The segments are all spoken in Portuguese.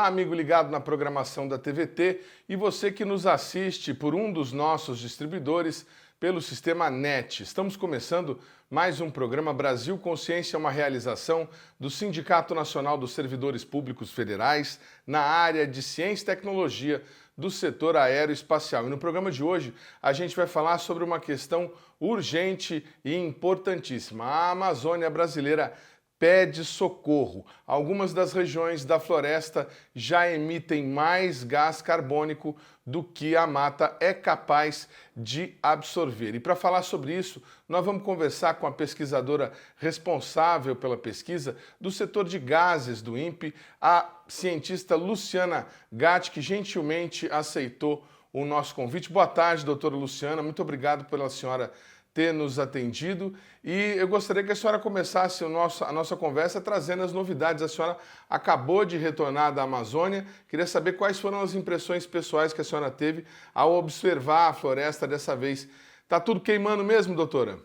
Olá, amigo ligado na programação da TVT e você que nos assiste por um dos nossos distribuidores pelo sistema NET. Estamos começando mais um programa Brasil Consciência, uma realização do Sindicato Nacional dos Servidores Públicos Federais na área de Ciência e Tecnologia do setor aeroespacial. E no programa de hoje a gente vai falar sobre uma questão urgente e importantíssima. A Amazônia brasileira pede socorro. Algumas das regiões da floresta já emitem mais gás carbônico do que a mata é capaz de absorver. E para falar sobre isso, nós vamos conversar com a pesquisadora responsável pela pesquisa do setor de gases do INPE, a cientista Luciana Gatti, que gentilmente aceitou o nosso convite. Boa tarde, doutora Luciana. Muito obrigado pela senhora ter nos atendido, e eu gostaria que a senhora começasse a nossa conversa trazendo as novidades. A senhora acabou de retornar da Amazônia, queria saber quais foram as impressões pessoais que a senhora teve ao observar a floresta dessa vez. Tá tudo queimando mesmo, doutora?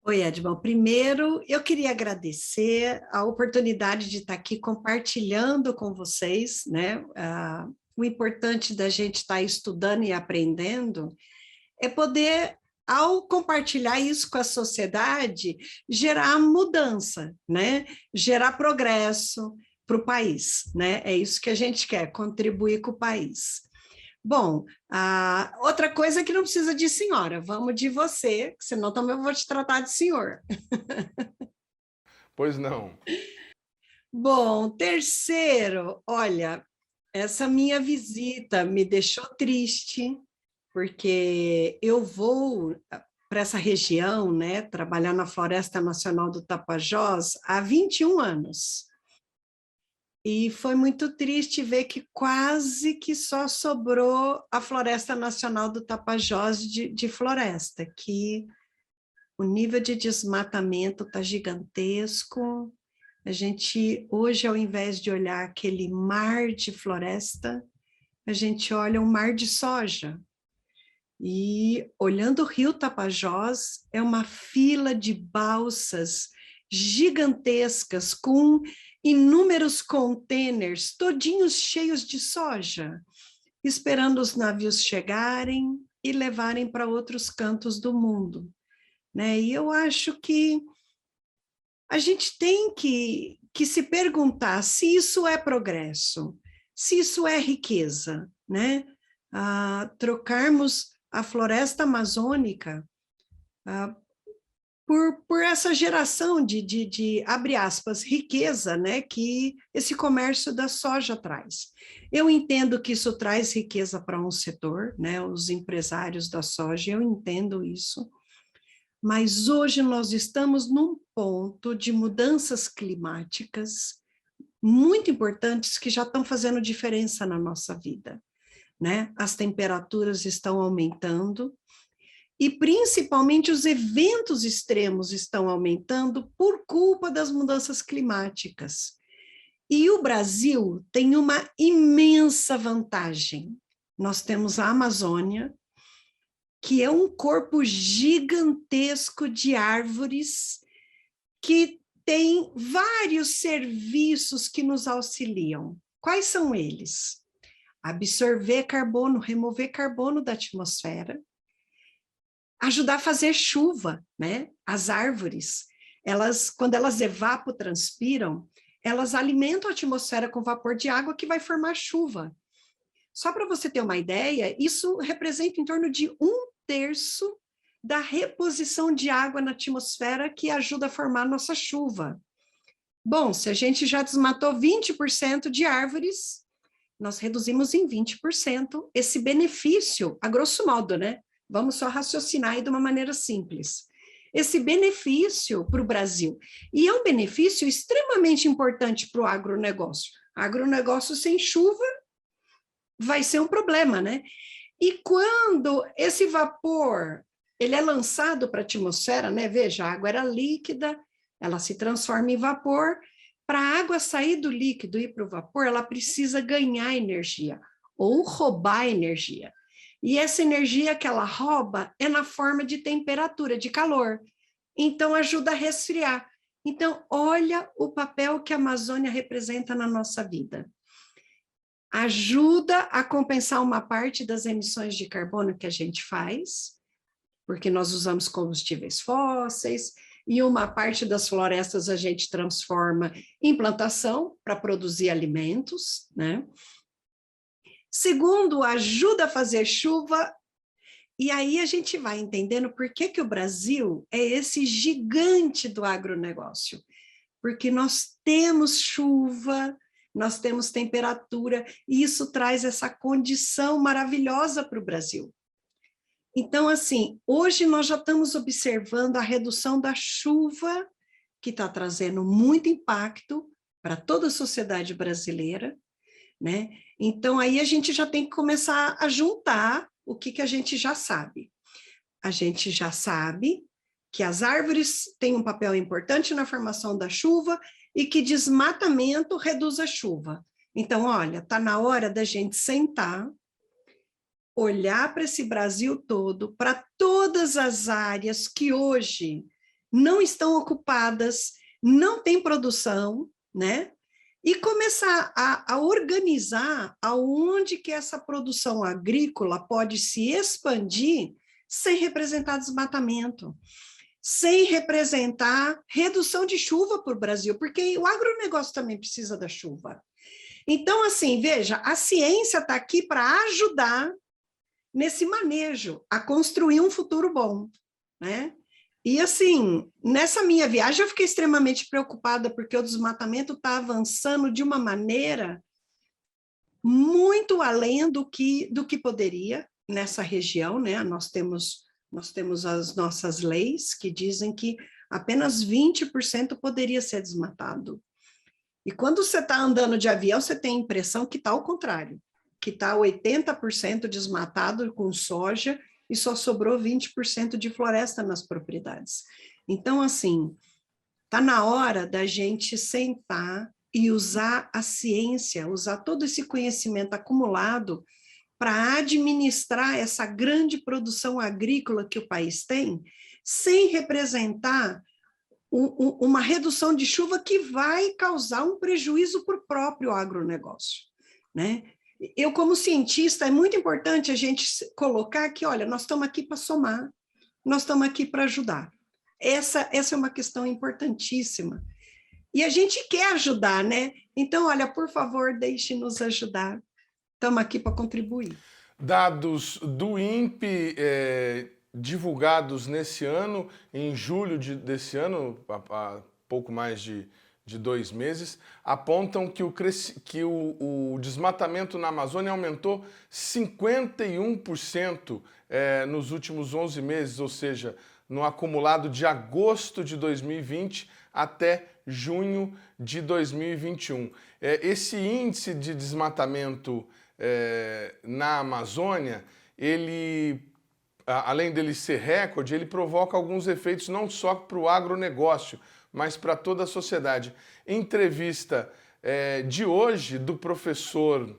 Oi, Edmond. Primeiro, eu queria agradecer a oportunidade de estar aqui compartilhando com vocês, né? O importante da gente estar estudando e aprendendo é poder, ao compartilhar isso com a sociedade, gerar mudança, né? Gerar progresso para o país, né? É isso que a gente quer, contribuir com o país. Bom, outra coisa que não precisa de senhora, vamos de você, senão também eu vou te tratar de senhor. Pois não. Bom, terceiro, olha, essa minha visita me deixou triste, porque eu vou para essa região, né, trabalhar na Floresta Nacional do Tapajós há 21 anos. E foi muito triste ver que quase que só sobrou a Floresta Nacional do Tapajós de floresta, que o nível de desmatamento está gigantesco. A gente, hoje, ao invés de olhar aquele mar de floresta, a gente olha um mar de soja. E olhando o rio Tapajós, é uma fila de balsas gigantescas com inúmeros contêineres, todinhos cheios de soja, esperando os navios chegarem e levarem para outros cantos do mundo, né? E eu acho que a gente tem que se perguntar se isso é progresso, se isso é riqueza, né? Trocarmos a floresta amazônica por essa geração de, abre aspas, riqueza, né, que esse comércio da soja traz. Eu entendo que isso traz riqueza para um setor, né, os empresários da soja, eu entendo isso, mas hoje nós estamos num ponto de mudanças climáticas muito importantes que já estão fazendo diferença na nossa vida, né? As temperaturas estão aumentando e principalmente os eventos extremos estão aumentando por culpa das mudanças climáticas. E o Brasil tem uma imensa vantagem. Nós temos a Amazônia, que é um corpo gigantesco de árvores que tem vários serviços que nos auxiliam. Quais são eles? Absorver carbono, remover carbono da atmosfera, ajudar a fazer chuva, né? As árvores, quando elas evapotranspiram, elas alimentam a atmosfera com vapor de água que vai formar chuva. Só para você ter uma ideia, isso representa em torno de 1/3 da reposição de água na atmosfera que ajuda a formar nossa chuva. Bom, se a gente já desmatou 20% de árvores, nós reduzimos em 20% esse benefício, a grosso modo, né? Vamos só raciocinar aí de uma maneira simples. Esse benefício para o Brasil. E é um benefício extremamente importante para o agronegócio. Agronegócio sem chuva vai ser um problema, né? E quando esse vapor ele é lançado para a atmosfera, né? Veja, a água era líquida, ela se transforma em vapor. Para a água sair do líquido e ir para o vapor, ela precisa ganhar energia ou roubar energia. E essa energia que ela rouba é na forma de temperatura, de calor. Então, ajuda a resfriar. Então, olha o papel que a Amazônia representa na nossa vida. Ajuda a compensar uma parte das emissões de carbono que a gente faz, porque nós usamos combustíveis fósseis, e uma parte das florestas a gente transforma em plantação para produzir alimentos, né? Segundo, ajuda a fazer chuva, e aí a gente vai entendendo por que o Brasil é esse gigante do agronegócio. Porque nós temos chuva, nós temos temperatura, e isso traz essa condição maravilhosa para o Brasil. Então, assim, hoje nós já estamos observando a redução da chuva, que está trazendo muito impacto para toda a sociedade brasileira, né? Então, aí a gente já tem que começar a juntar o que a gente já sabe. A gente já sabe que as árvores têm um papel importante na formação da chuva e que desmatamento reduz a chuva. Então, olha, está na hora da gente sentar, olhar para esse Brasil todo, para todas as áreas que hoje não estão ocupadas, não tem produção, né? E começar a organizar aonde que essa produção agrícola pode se expandir sem representar desmatamento, sem representar redução de chuva para o Brasil, porque o agronegócio também precisa da chuva. Então, assim, veja, a ciência está aqui para ajudar nesse manejo, a construir um futuro bom, né? E assim, nessa minha viagem eu fiquei extremamente preocupada porque o desmatamento está avançando de uma maneira muito além do que poderia nessa região, né? Nós temos as nossas leis que dizem que apenas 20% poderia ser desmatado. E quando você está andando de avião, você tem a impressão que está ao contrário, que está 80% desmatado com soja e só sobrou 20% de floresta nas propriedades. Então, assim, está na hora da gente sentar e usar a ciência, usar todo esse conhecimento acumulado para administrar essa grande produção agrícola que o país tem, sem representar uma redução de chuva que vai causar um prejuízo para o próprio agronegócio, né? Eu, como cientista, é muito importante a gente colocar que, olha, nós estamos aqui para somar, nós estamos aqui para ajudar. Essa é uma questão importantíssima. E a gente quer ajudar, né? Então, olha, por favor, deixe-nos ajudar. Estamos aqui para contribuir. Dados do INPE divulgados nesse ano, em julho desse ano, há pouco mais de 2 meses, apontam que o desmatamento na Amazônia aumentou 51% nos últimos 11 meses, ou seja, no acumulado de agosto de 2020 até junho de 2021. Esse índice de desmatamento na Amazônia, ele, além dele ser recorde, ele provoca alguns efeitos não só para o agronegócio, mas para toda a sociedade. Entrevista de hoje do professor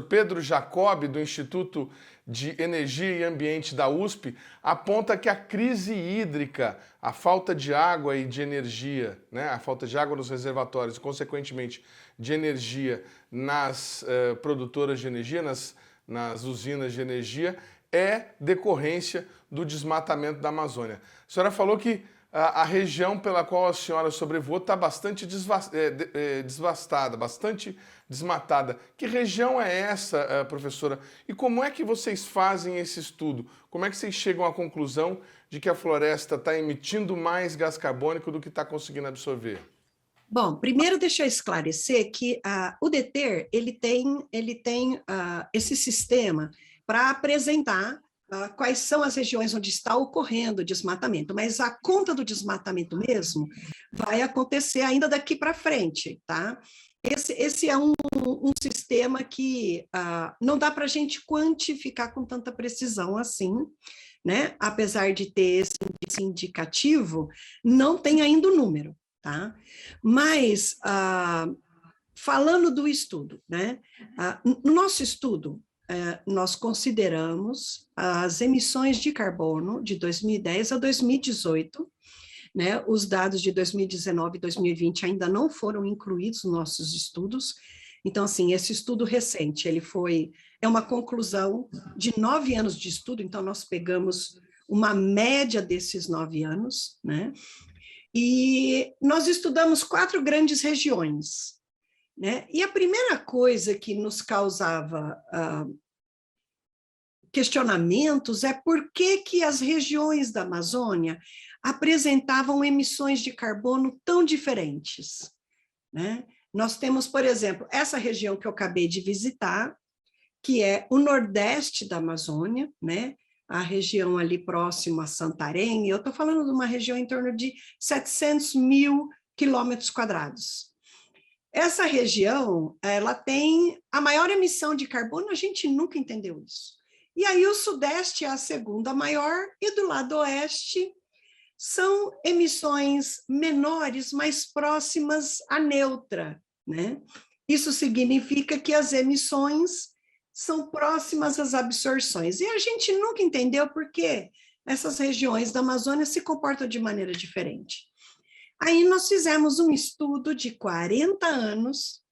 Pedro Jacob, do Instituto de Energia e Ambiente da USP, aponta que a crise hídrica, a falta de água e de energia, né, a falta de água nos reservatórios e, consequentemente, de energia nas produtoras de energia, nas usinas de energia, é decorrência do desmatamento da Amazônia. A senhora falou que a região pela qual a senhora sobrevoou está bastante devastada, bastante desmatada. Que região é essa, professora? E como é que vocês fazem esse estudo? Como é que vocês chegam à conclusão de que a floresta está emitindo mais gás carbônico do que está conseguindo absorver? Bom, primeiro deixa eu esclarecer que o DETER ele tem esse sistema para apresentar quais são as regiões onde está ocorrendo o desmatamento, mas a conta do desmatamento mesmo vai acontecer ainda daqui para frente, tá? Esse é um sistema que não dá para a gente quantificar com tanta precisão assim, né? Apesar de ter esse indicativo, não tem ainda o número, tá? Mas, falando do estudo, né? No nosso estudo, nós consideramos as emissões de carbono de 2010 a 2018, né? Os dados de 2019 e 2020 ainda não foram incluídos nos nossos estudos. Então, assim, esse estudo recente, é uma conclusão de 9 anos de estudo, então nós pegamos uma média desses 9 anos, né? E nós estudamos 4 grandes regiões, né? E a primeira coisa que nos causava questionamentos é por que as regiões da Amazônia apresentavam emissões de carbono tão diferentes, né? Nós temos, por exemplo, essa região que eu acabei de visitar, que é o nordeste da Amazônia, né? A região ali próximo a Santarém, eu estou falando de uma região em torno de 700 mil quilômetros quadrados. Essa região, ela tem a maior emissão de carbono, a gente nunca entendeu isso. E aí o sudeste é a segunda maior, e do lado oeste são emissões menores, mais próximas à neutra, né? Isso significa que as emissões são próximas às absorções. E a gente nunca entendeu por que essas regiões da Amazônia se comportam de maneira diferente. Aí nós fizemos um estudo de 40 anos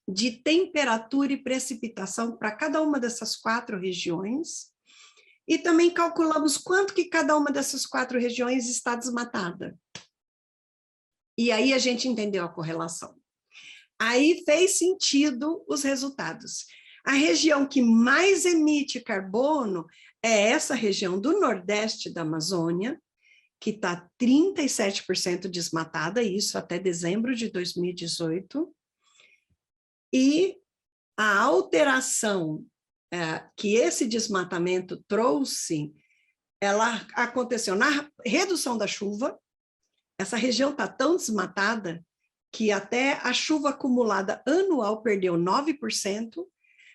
de temperatura e precipitação para cada uma dessas 4 regiões, e também calculamos quanto que cada uma dessas 4 regiões está desmatada. E aí a gente entendeu a correlação. Aí fez sentido os resultados. A região que mais emite carbono é essa região do nordeste da Amazônia, que está 37% desmatada, isso até dezembro de 2018, e a alteração que esse desmatamento trouxe, ela aconteceu na redução da chuva. Essa região está tão desmatada que até a chuva acumulada anual perdeu 9%,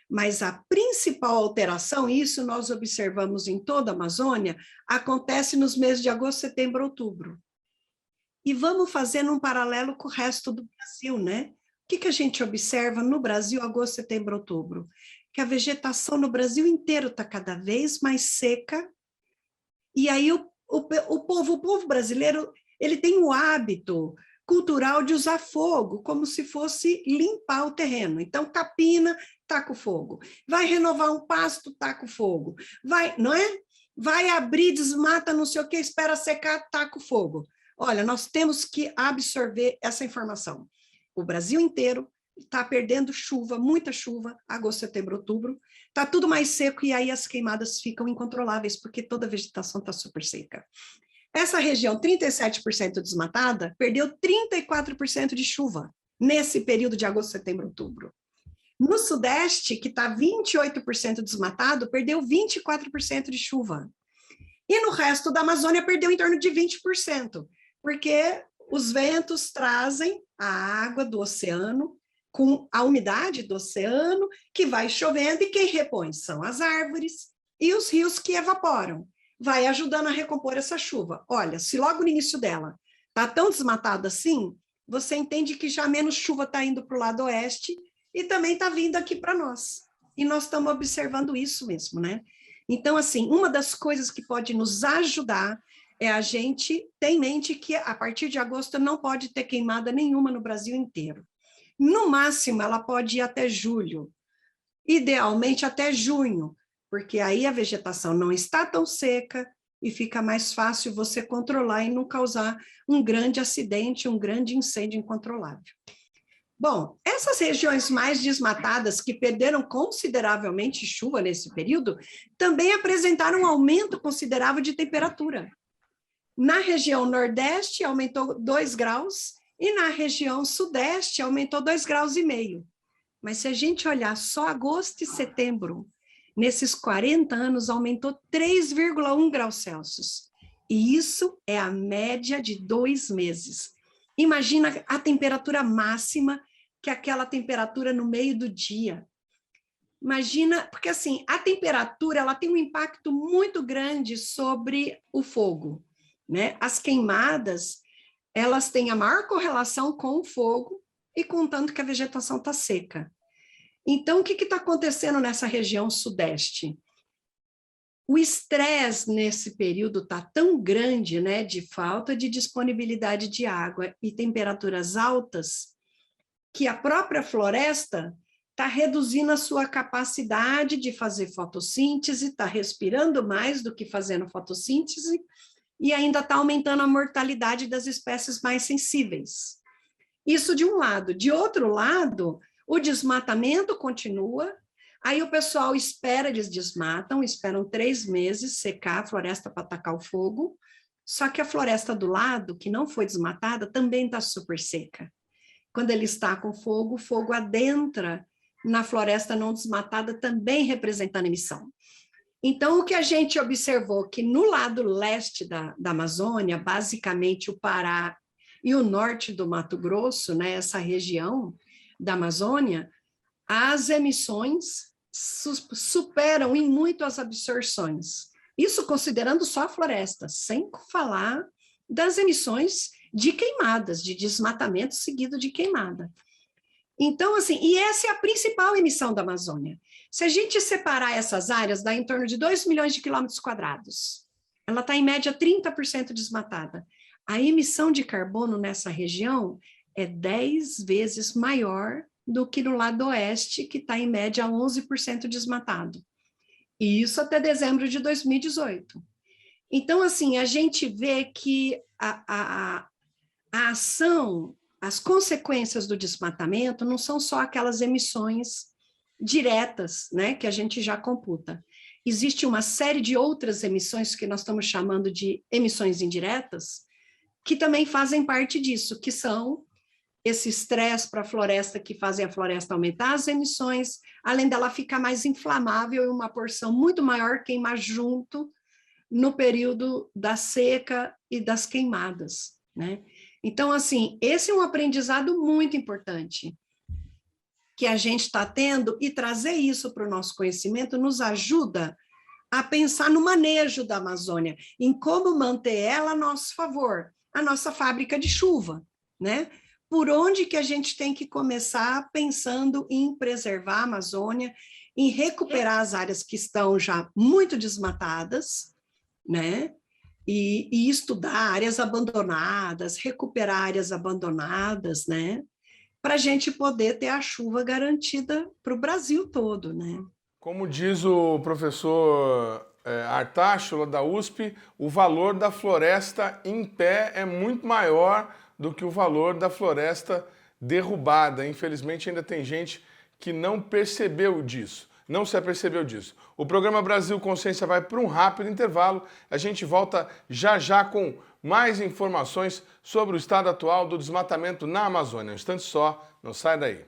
mas a principal alteração, isso nós observamos em toda a Amazônia, acontece nos meses de agosto, setembro, outubro. E vamos fazer um paralelo com o resto do Brasil, né? O que a gente observa no Brasil, agosto, setembro, outubro? Que a vegetação no Brasil inteiro está cada vez mais seca, e aí o povo brasileiro, ele tem o hábito cultural de usar fogo, como se fosse limpar o terreno. Então, capina, taca o fogo. Vai renovar um pasto, taca o fogo. Vai, não é? Vai abrir, desmata, não sei o que, espera secar, taca o fogo. Olha, nós temos que absorver essa informação. O Brasil inteiro está perdendo chuva, muita chuva, agosto, setembro, outubro, está tudo mais seco e aí as queimadas ficam incontroláveis, porque toda a vegetação está super seca. Essa região, 37% desmatada, perdeu 34% de chuva nesse período de agosto, setembro, outubro. No sudeste, que está 28% desmatado, perdeu 24% de chuva. E no resto da Amazônia, perdeu em torno de 20%, porque os ventos trazem a água do oceano com a umidade do oceano, que vai chovendo, e quem repõe são as árvores e os rios que evaporam. Vai ajudando a recompor essa chuva. Olha, se logo no início dela está tão desmatado assim, você entende que já menos chuva está indo para o lado oeste e também está vindo aqui para nós. E nós estamos observando isso mesmo, né? Então, assim, uma das coisas que pode nos ajudar é a gente ter em mente que a partir de agosto não pode ter queimada nenhuma no Brasil inteiro. No máximo, ela pode ir até julho, idealmente até junho, porque aí a vegetação não está tão seca e fica mais fácil você controlar e não causar um grande acidente, um grande incêndio incontrolável. Bom, essas regiões mais desmatadas, que perderam consideravelmente chuva nesse período, também apresentaram um aumento considerável de temperatura. Na região nordeste, aumentou 2 graus, e na região sudeste, aumentou 2,5 graus. Mas se a gente olhar só agosto e setembro, nesses 40 anos, aumentou 3,1 graus Celsius. E isso é a média de 2 meses. Imagina a temperatura máxima, que é aquela temperatura no meio do dia. Imagina, porque assim, a temperatura ela tem um impacto muito grande sobre o fogo, né? As queimadas, elas têm a maior correlação com o fogo e com o tanto que a vegetação está seca. Então, o que está acontecendo nessa região sudeste? O estresse nesse período está tão grande, né, de falta de disponibilidade de água e temperaturas altas, que a própria floresta está reduzindo a sua capacidade de fazer fotossíntese, está respirando mais do que fazendo fotossíntese, e ainda está aumentando a mortalidade das espécies mais sensíveis. Isso de um lado. De outro lado, o desmatamento continua, aí o pessoal espera, eles desmatam, esperam 3 meses secar a floresta para atacar o fogo, só que a floresta do lado, que não foi desmatada, também está super seca. Quando ele está com fogo, o fogo adentra na floresta não desmatada, também representando emissão. Então, o que a gente observou que no lado leste da Amazônia, basicamente o Pará e o norte do Mato Grosso, né, essa região da Amazônia, as emissões superam em muito as absorções. Isso considerando só a floresta, sem falar das emissões de queimadas, de desmatamento seguido de queimada. Então, assim, e essa é a principal emissão da Amazônia. Se a gente separar essas áreas, dá em torno de 2 milhões de quilômetros quadrados. Ela está, em média, 30% desmatada. A emissão de carbono nessa região é 10 vezes maior do que no lado oeste, que está, em média, 11% desmatado. E isso até dezembro de 2018. Então, assim, a gente vê que a ação, as consequências do desmatamento não são só aquelas emissões diretas, né, que a gente já computa. Existe uma série de outras emissões que nós estamos chamando de emissões indiretas, que também fazem parte disso, que são esse estresse para a floresta, que fazem a floresta aumentar as emissões, além dela ficar mais inflamável e uma porção muito maior queimar junto no período da seca e das queimadas, né? Então, assim, esse é um aprendizado muito importante que a gente está tendo, e trazer isso para o nosso conhecimento nos ajuda a pensar no manejo da Amazônia, em como manter ela a nosso favor, a nossa fábrica de chuva, né? Por onde que a gente tem que começar pensando em preservar a Amazônia, em recuperar as áreas que estão já muito desmatadas, né? E estudar áreas abandonadas, recuperar áreas abandonadas, né? Para a gente poder ter a chuva garantida para o Brasil todo, né? Como diz o professor Artacho, lá da USP, o valor da floresta em pé é muito maior do que o valor da floresta derrubada. Infelizmente, ainda tem gente que não percebeu disso, não se apercebeu disso. O programa Brasil Consciência vai para um rápido intervalo. A gente volta já já com mais informações sobre o estado atual do desmatamento na Amazônia. Um instante só, não sai daí.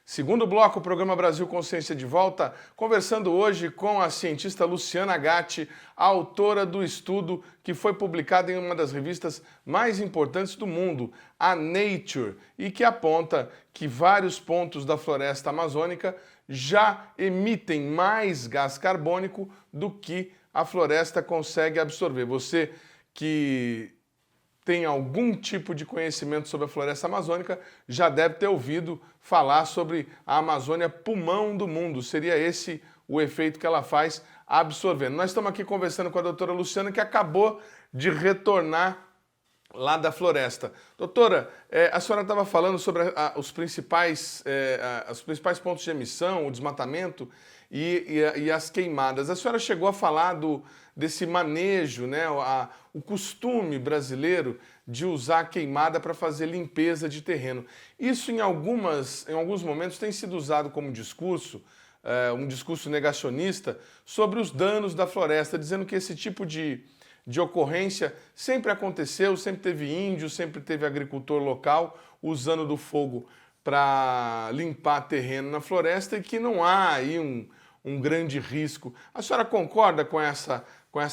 Segundo bloco, o programa Brasil Consciência de volta, conversando hoje com a cientista Luciana Gatti, autora do estudo que foi publicado em uma das revistas mais importantes do mundo, a Nature, e que aponta que vários pontos da floresta amazônica já emitem mais gás carbônico do que a floresta consegue absorver. Você que tem algum tipo de conhecimento sobre a floresta amazônica, já deve ter ouvido falar sobre a Amazônia pulmão do mundo. Seria esse o efeito que ela faz absorvendo. Nós estamos aqui conversando com a doutora Luciana, que acabou de retornar lá da floresta. Doutora, a senhora estava falando sobre os principais pontos de emissão, o desmatamento e as queimadas. A senhora chegou a falar desse manejo, né, o costume brasileiro de usar a queimada para fazer limpeza de terreno. Isso em alguns momentos tem sido usado como discurso, um discurso negacionista sobre os danos da floresta, dizendo que esse tipo de ocorrência sempre aconteceu, sempre teve índio, sempre teve agricultor local usando do fogo para limpar terreno na floresta e que não há aí um grande risco. A senhora concorda com essa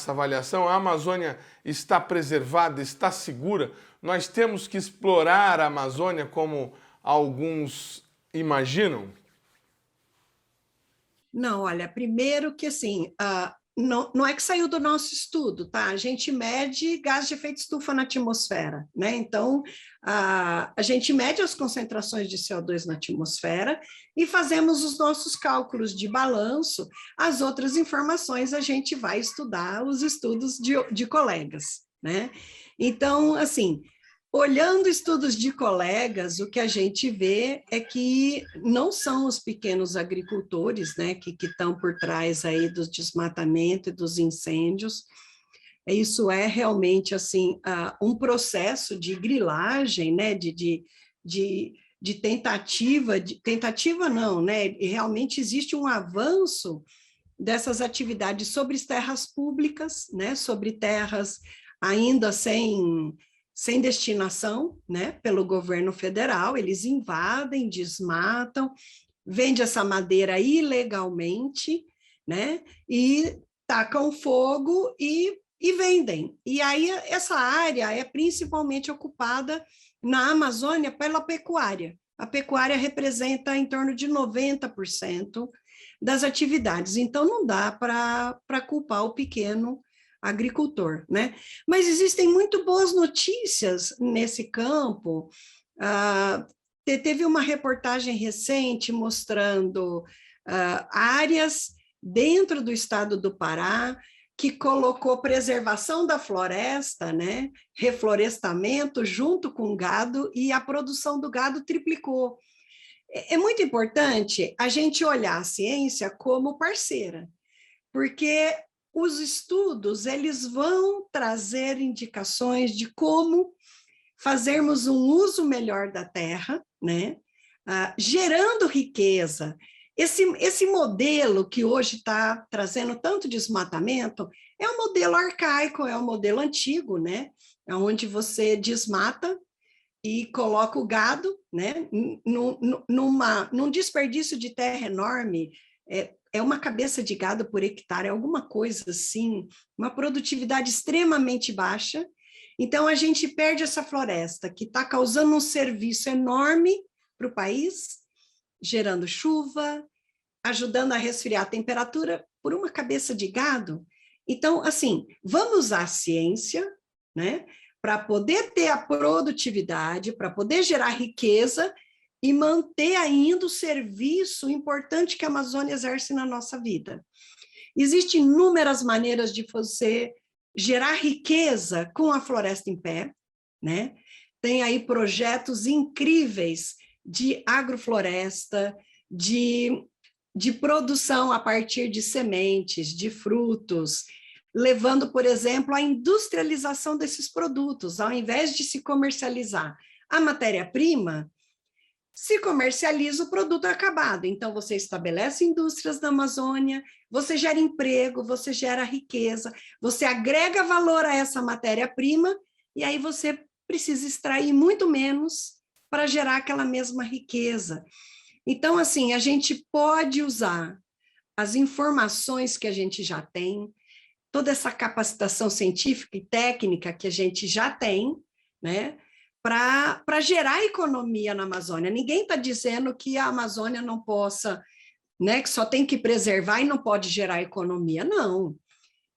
avaliação? A Amazônia está preservada, está segura? Nós temos que explorar a Amazônia como alguns imaginam? Não, olha, primeiro que assim, não é que saiu do nosso estudo, tá? A gente mede gás de efeito estufa na atmosfera, né? Então, a gente mede as concentrações de CO2 na atmosfera e fazemos os nossos cálculos de balanço. As outras informações a gente vai estudar os estudos de colegas, né? Então, assim, olhando estudos de colegas, o que a gente vê é que não são os pequenos agricultores, né, que estão por trás aí do desmatamento e dos incêndios. Isso é realmente assim um processo de grilagem, né, de tentativa não, né? E realmente existe um avanço dessas atividades sobre as terras públicas, né, sobre terras ainda sem destinação, né, pelo governo federal. Eles invadem, desmatam, vendem essa madeira ilegalmente, né, e tacam fogo e vendem. E aí essa área é principalmente ocupada na Amazônia pela pecuária. A pecuária representa em torno de 90% das atividades. Então, não dá para culpar o pequeno agricultor, né? Mas existem muito boas notícias nesse campo. Teve uma reportagem recente mostrando áreas dentro do estado do Pará que colocou preservação da floresta, né? Reflorestamento junto com o gado, e a produção do gado triplicou. É muito importante a gente olhar a ciência como parceira, porque os estudos eles vão trazer indicações de como fazermos um uso melhor da terra, né? Gerando riqueza. Esse modelo que hoje está trazendo tanto desmatamento é um modelo arcaico, é um modelo antigo, né? É onde você desmata e coloca o gado, né, num desperdício de terra enorme. É uma cabeça de gado por hectare, alguma coisa assim, uma produtividade extremamente baixa. Então, a gente perde essa floresta, que está causando um serviço enorme para o país, gerando chuva, ajudando a resfriar a temperatura por uma cabeça de gado. Então, assim, vamos usar a ciência, né, para poder ter a produtividade, para poder gerar riqueza e manter ainda o serviço importante que a Amazônia exerce na nossa vida. Existem inúmeras maneiras de você gerar riqueza com a floresta em pé, né? Tem aí projetos incríveis de agrofloresta, de produção a partir de sementes, de frutos, levando, por exemplo, à industrialização desses produtos. Ao invés de se comercializar a matéria-prima, se comercializa o produto acabado. Então, você estabelece indústrias na Amazônia, você gera emprego, você gera riqueza, você agrega valor a essa matéria-prima, e aí você precisa extrair muito menos para gerar aquela mesma riqueza. Então, assim, a gente pode usar as informações que a gente já tem, toda essa capacitação científica e técnica que a gente já tem, né, para gerar economia na Amazônia. Ninguém está dizendo que a Amazônia não possa, né, que só tem que preservar e não pode gerar economia. Não.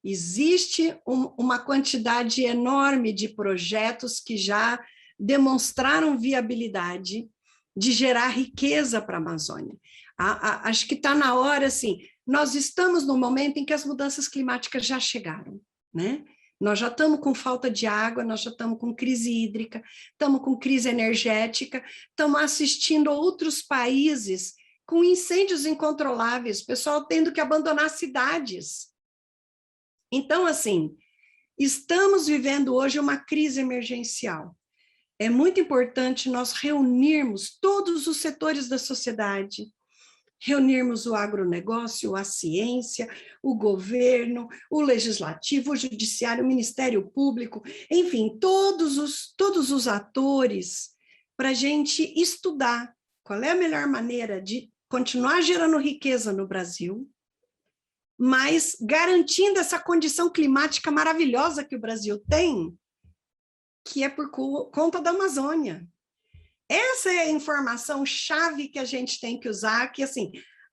Existe uma quantidade enorme de projetos que já demonstraram viabilidade de gerar riqueza para a Amazônia. Acho que está na hora, assim, nós estamos no momento em que as mudanças climáticas já chegaram, né? Nós já estamos com falta de água, nós já estamos com crise hídrica, estamos com crise energética, estamos assistindo outros países com incêndios incontroláveis, pessoal tendo que abandonar cidades. Então, assim, estamos vivendo hoje uma crise emergencial. É muito importante nós reunirmos todos os setores da sociedade, reunirmos o agronegócio, a ciência, o governo, o legislativo, o judiciário, o Ministério Público, enfim, todos os atores, para a gente estudar qual é a melhor maneira de continuar gerando riqueza no Brasil, mas garantindo essa condição climática maravilhosa que o Brasil tem, que é por conta da Amazônia. Essa é a informação chave que a gente tem que usar, que assim,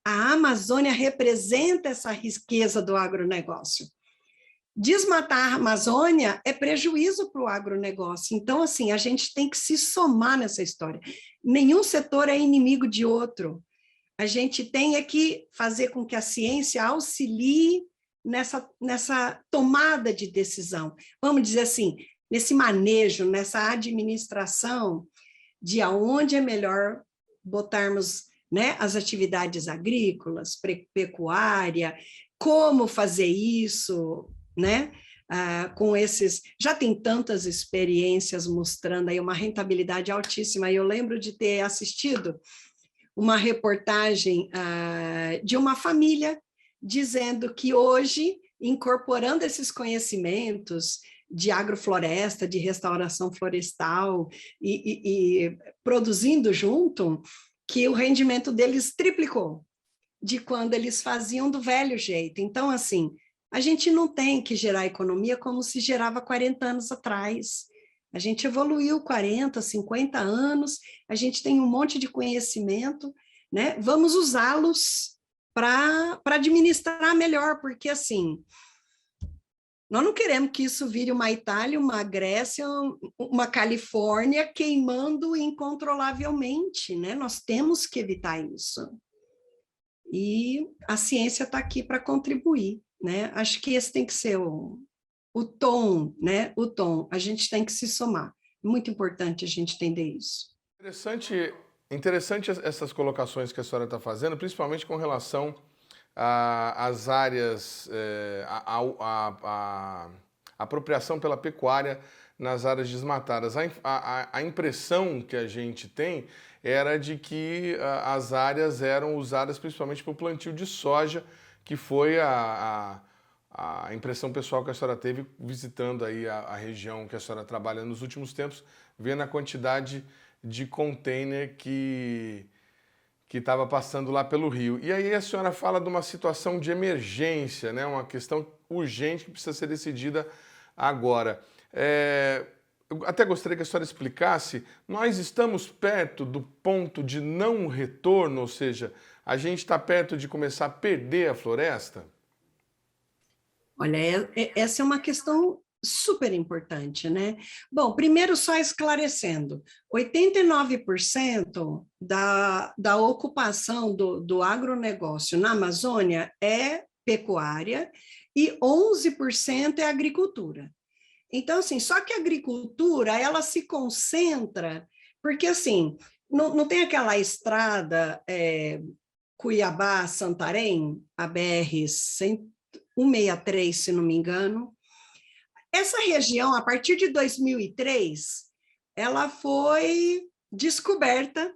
A Amazônia representa essa riqueza do agronegócio. Desmatar a Amazônia é prejuízo para o agronegócio. Então, assim, a gente tem que se somar nessa história. Nenhum setor é inimigo de outro. A gente tem que fazer com que a ciência auxilie nessa tomada de decisão. Vamos dizer assim, nesse manejo, nessa administração de aonde é melhor botarmos, né, as atividades agrícolas, pecuária, como fazer isso, né? Com esses, já tem tantas experiências mostrando aí uma rentabilidade altíssima. Eu lembro de ter assistido uma reportagem de uma família dizendo que hoje, incorporando esses conhecimentos de agrofloresta, de restauração florestal e produzindo junto, que o rendimento deles triplicou de quando eles faziam do velho jeito. Então, assim, a gente não tem que gerar economia como se gerava 40 anos atrás. A gente evoluiu 40, 50 anos, a gente tem um monte de conhecimento, né? Vamos usá-los para administrar melhor, porque, assim, nós não queremos que isso vire uma Itália, uma Grécia, uma Califórnia queimando incontrolavelmente, né? Nós temos que evitar isso. E a ciência está aqui para contribuir, né? Acho que esse tem que ser o tom, né? O tom. A gente tem que se somar. Muito importante a gente entender isso. Interessante essas colocações que a senhora está fazendo, principalmente com relação às áreas, a apropriação pela pecuária nas áreas desmatadas. A impressão que a gente tem era de que as áreas eram usadas principalmente para o plantio de soja, que foi a impressão pessoal que a senhora teve visitando aí a região que a senhora trabalha nos últimos tempos, vendo a quantidade de container que estava passando lá pelo rio. E aí a senhora fala de uma situação de emergência, né? Uma questão urgente que precisa ser decidida agora. Eu até gostaria que a senhora explicasse, nós estamos perto do ponto de não retorno, ou seja, a gente está perto de começar a perder a floresta? Olha, essa é uma questão super importante, né? Bom, primeiro só esclarecendo, 89% da ocupação do agronegócio na Amazônia é pecuária e 11% é agricultura. Então, assim, só que a agricultura, ela se concentra, porque, assim, não tem aquela estrada Cuiabá-Santarém, a BR-163, se não me engano. Essa região, a partir de 2003, ela foi descoberta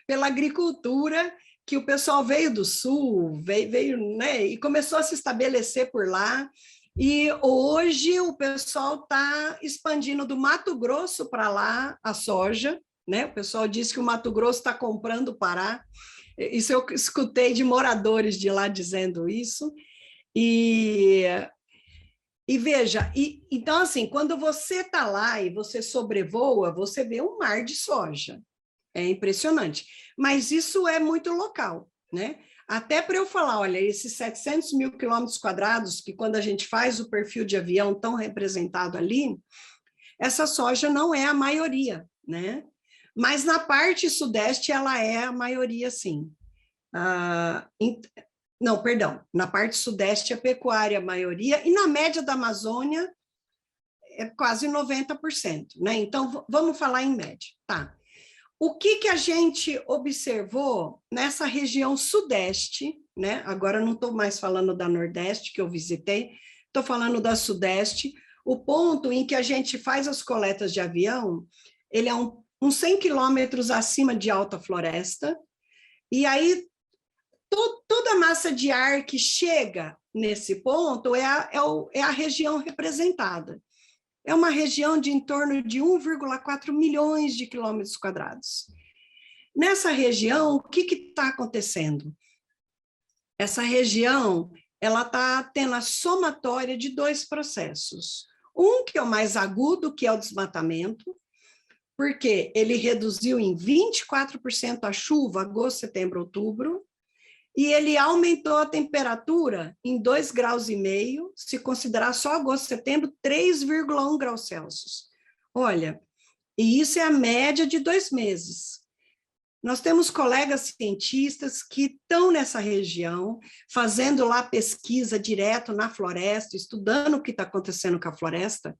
pela agricultura, que o pessoal veio do sul, veio, né, e começou a se estabelecer por lá. E hoje o pessoal está expandindo do Mato Grosso para lá a soja, né? O pessoal diz que o Mato Grosso está comprando o Pará. Isso eu escutei de moradores de lá dizendo isso. E veja, então assim, quando você está lá e você sobrevoa, você vê um mar de soja. É impressionante. Mas isso é muito local, né? Até para eu falar, olha, esses 700 mil quilômetros quadrados, que quando a gente faz o perfil de avião tão representado ali, essa soja não é a maioria, né? Mas na parte sudeste ela é a maioria, sim. Não, perdão, na parte sudeste é pecuária a maioria, e na média da Amazônia é quase 90%, né? Então, vamos falar em média, tá? O que a gente observou nessa região sudeste, né? Agora não estou mais falando da Nordeste, que eu visitei, estou falando da Sudeste. O ponto em que a gente faz as coletas de avião, ele é uns 100 quilômetros acima de alta floresta, e aí toda a massa de ar que chega nesse ponto é a região representada. É uma região de em torno de 1,4 milhões de quilômetros quadrados. Nessa região, o que está acontecendo? Essa região ela está tendo a somatória de dois processos. Um que é o mais agudo, que é o desmatamento, porque ele reduziu em 24% a chuva, agosto, setembro, outubro, e ele aumentou a temperatura em 2,5 graus, se considerar só agosto e setembro, 3,1 graus Celsius. Olha, e isso é a média de 2 meses. Nós temos colegas cientistas que estão nessa região, fazendo lá pesquisa direto na floresta, estudando o que está acontecendo com a floresta.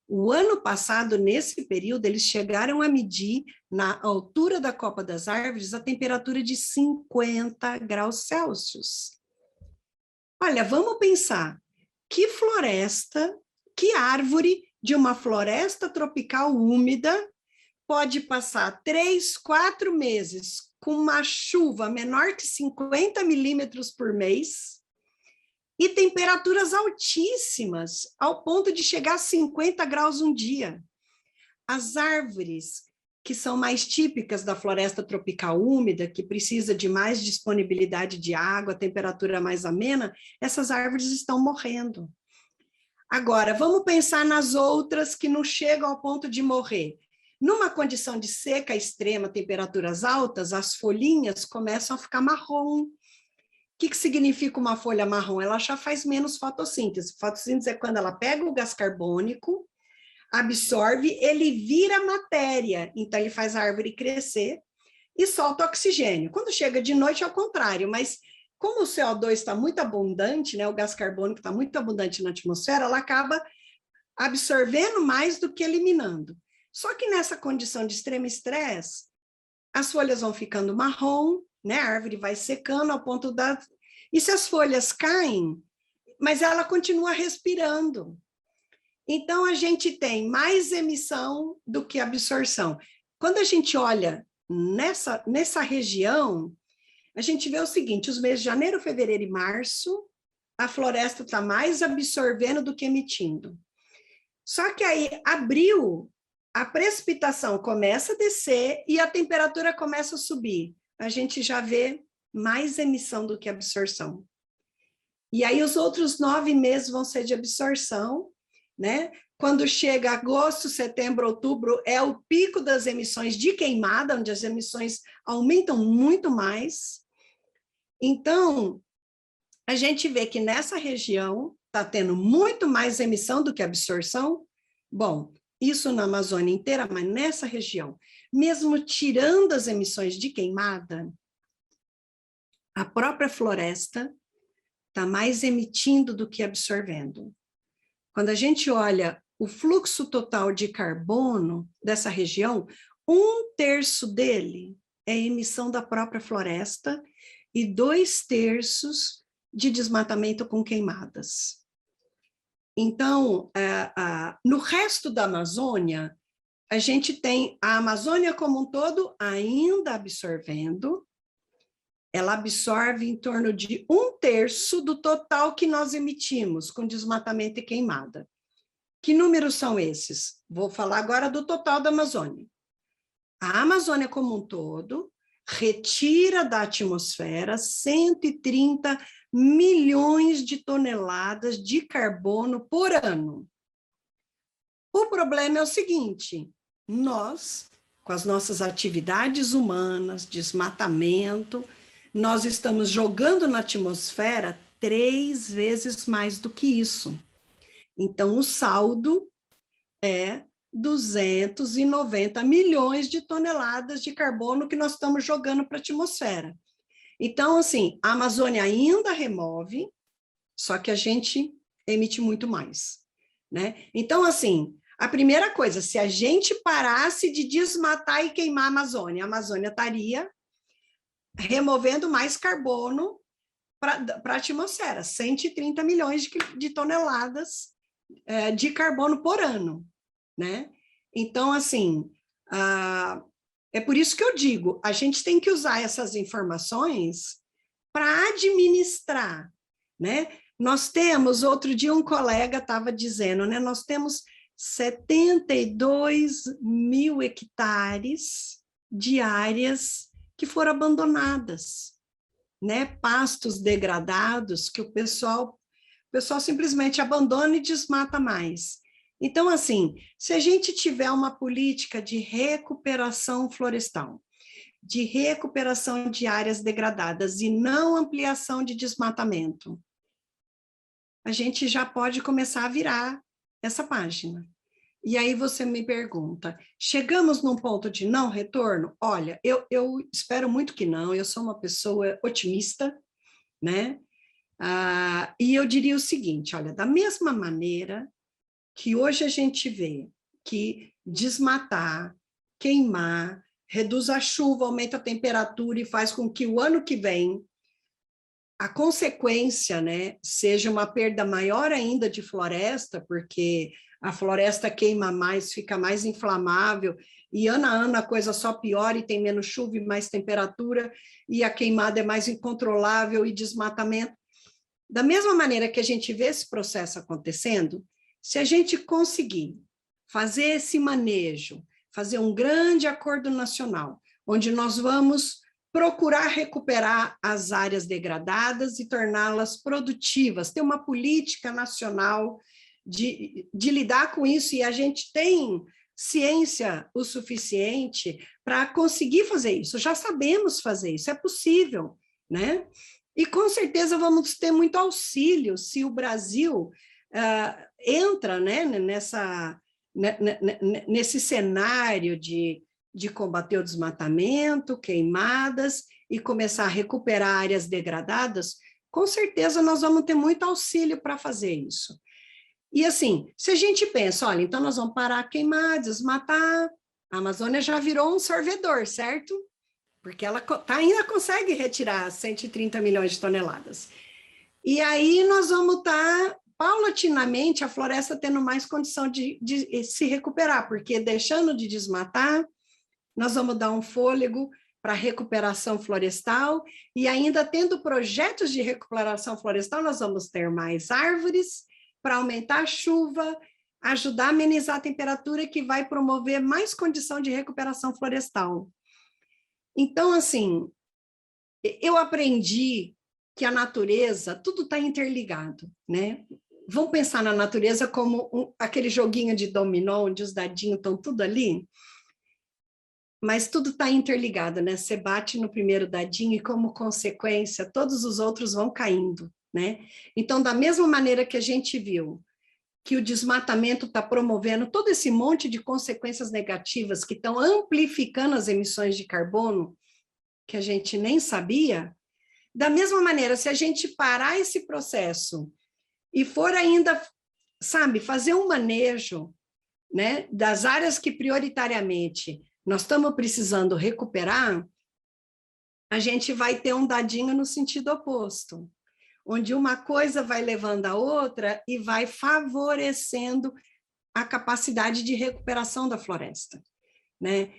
O ano passado, nesse período, eles chegaram a medir, na altura da copa das árvores, a temperatura de 50 graus Celsius. Olha, vamos pensar, que floresta, que árvore de uma floresta tropical úmida pode passar 3, 4 meses com uma chuva menor que 50 milímetros por mês e temperaturas altíssimas, ao ponto de chegar a 50 graus um dia. As árvores que são mais típicas da floresta tropical úmida, que precisa de mais disponibilidade de água, temperatura mais amena, essas árvores estão morrendo. Agora, vamos pensar nas outras que não chegam ao ponto de morrer. Numa condição de seca extrema, temperaturas altas, as folhinhas começam a ficar marrom. O que significa uma folha marrom? Ela já faz menos fotossíntese. Fotossíntese é quando ela pega o gás carbônico, absorve, ele vira matéria, então ele faz a árvore crescer e solta oxigênio. Quando chega de noite é o contrário, mas como o CO2 está muito abundante, né, o gás carbônico está muito abundante na atmosfera, ela acaba absorvendo mais do que eliminando. Só que nessa condição de extremo estresse, as folhas vão ficando marrom, né? A árvore vai secando ao ponto da... E se as folhas caem, mas ela continua respirando. Então, a gente tem mais emissão do que absorção. Quando a gente olha nessa região, a gente vê o seguinte, os meses de janeiro, fevereiro e março, a floresta está mais absorvendo do que emitindo. Só que aí, abril, a precipitação começa a descer e a temperatura começa a subir. A gente já vê mais emissão do que absorção. E aí os outros 9 meses vão ser de absorção, né? Quando chega agosto, setembro, outubro, é o pico das emissões de queimada, onde as emissões aumentam muito mais. Então, a gente vê que nessa região está tendo muito mais emissão do que absorção. Bom, isso na Amazônia inteira, mas nessa região, mesmo tirando as emissões de queimada, a própria floresta está mais emitindo do que absorvendo. Quando a gente olha o fluxo total de carbono dessa região, 1/3 dele é emissão da própria floresta e 2/3 de desmatamento com queimadas. Então, no resto da Amazônia, a gente tem a Amazônia como um todo ainda absorvendo, ela absorve em torno de 1/3 do total que nós emitimos com desmatamento e queimada. Que números são esses? Vou falar agora do total da Amazônia. A Amazônia como um todo retira da atmosfera 130 milhões de toneladas de carbono por ano. O problema é o seguinte, nós, com as nossas atividades humanas, desmatamento, nós estamos jogando na atmosfera 3 vezes mais do que isso. Então, o saldo é 290 milhões de toneladas de carbono que nós estamos jogando para a atmosfera. Então, assim, a Amazônia ainda remove, só que a gente emite muito mais, né? Então, assim, a primeira coisa, se a gente parasse de desmatar e queimar a Amazônia estaria removendo mais carbono para a atmosfera, 130 milhões de toneladas de carbono por ano, né? Então, assim, é por isso que eu digo, a gente tem que usar essas informações para administrar, né? Nós temos, outro dia um colega estava dizendo, né? Nós temos 72 mil hectares de áreas que foram abandonadas, né? Pastos degradados que o pessoal simplesmente abandona e desmata mais. Então, assim, se a gente tiver uma política de recuperação florestal, de recuperação de áreas degradadas e não ampliação de desmatamento, a gente já pode começar a virar essa página. E aí você me pergunta, chegamos num ponto de não retorno? Olha, eu espero muito que não, eu sou uma pessoa otimista, né? E eu diria o seguinte, olha, da mesma maneira que hoje a gente vê que desmatar, queimar, reduz a chuva, aumenta a temperatura e faz com que o ano que vem a consequência, né, seja uma perda maior ainda de floresta, porque a floresta queima mais, fica mais inflamável, e ano a ano a coisa só piora e tem menos chuva e mais temperatura, e a queimada é mais incontrolável e desmatamento. Da mesma maneira que a gente vê esse processo acontecendo, se a gente conseguir fazer esse manejo, fazer um grande acordo nacional, onde nós vamos procurar recuperar as áreas degradadas e torná-las produtivas, ter uma política nacional de lidar com isso, e a gente tem ciência o suficiente para conseguir fazer isso, já sabemos fazer isso, é possível, né? E com certeza vamos ter muito auxílio se o Brasil entra, né, nesse cenário de combater o desmatamento, queimadas e começar a recuperar áreas degradadas. Com certeza nós vamos ter muito auxílio para fazer isso. E assim, se a gente pensa, olha, então nós vamos parar queimar, desmatar, a Amazônia já virou um sorvedor, certo? Porque ela ainda consegue retirar 130 milhões de toneladas. E aí nós vamos estar, paulatinamente, a floresta tendo mais condição de se recuperar, porque deixando de desmatar, nós vamos dar um fôlego para a recuperação florestal, e ainda tendo projetos de recuperação florestal, nós vamos ter mais árvores para aumentar a chuva, ajudar a amenizar a temperatura, que vai promover mais condição de recuperação florestal. Então, assim, eu aprendi que a natureza, tudo está interligado, né? Vamos pensar na natureza como aquele joguinho de dominó, onde os dadinhos estão tudo ali, mas tudo está interligado, né? Você bate no primeiro dadinho e, como consequência, todos os outros vão caindo, né? Então, da mesma maneira que a gente viu que o desmatamento está promovendo todo esse monte de consequências negativas que estão amplificando as emissões de carbono, que a gente nem sabia, da mesma maneira, se a gente parar esse processo e for ainda, sabe, fazer um manejo, né, das áreas que prioritariamente nós estamos precisando recuperar, a gente vai ter um dadinho no sentido oposto, onde uma coisa vai levando a outra e vai favorecendo a capacidade de recuperação da floresta, né?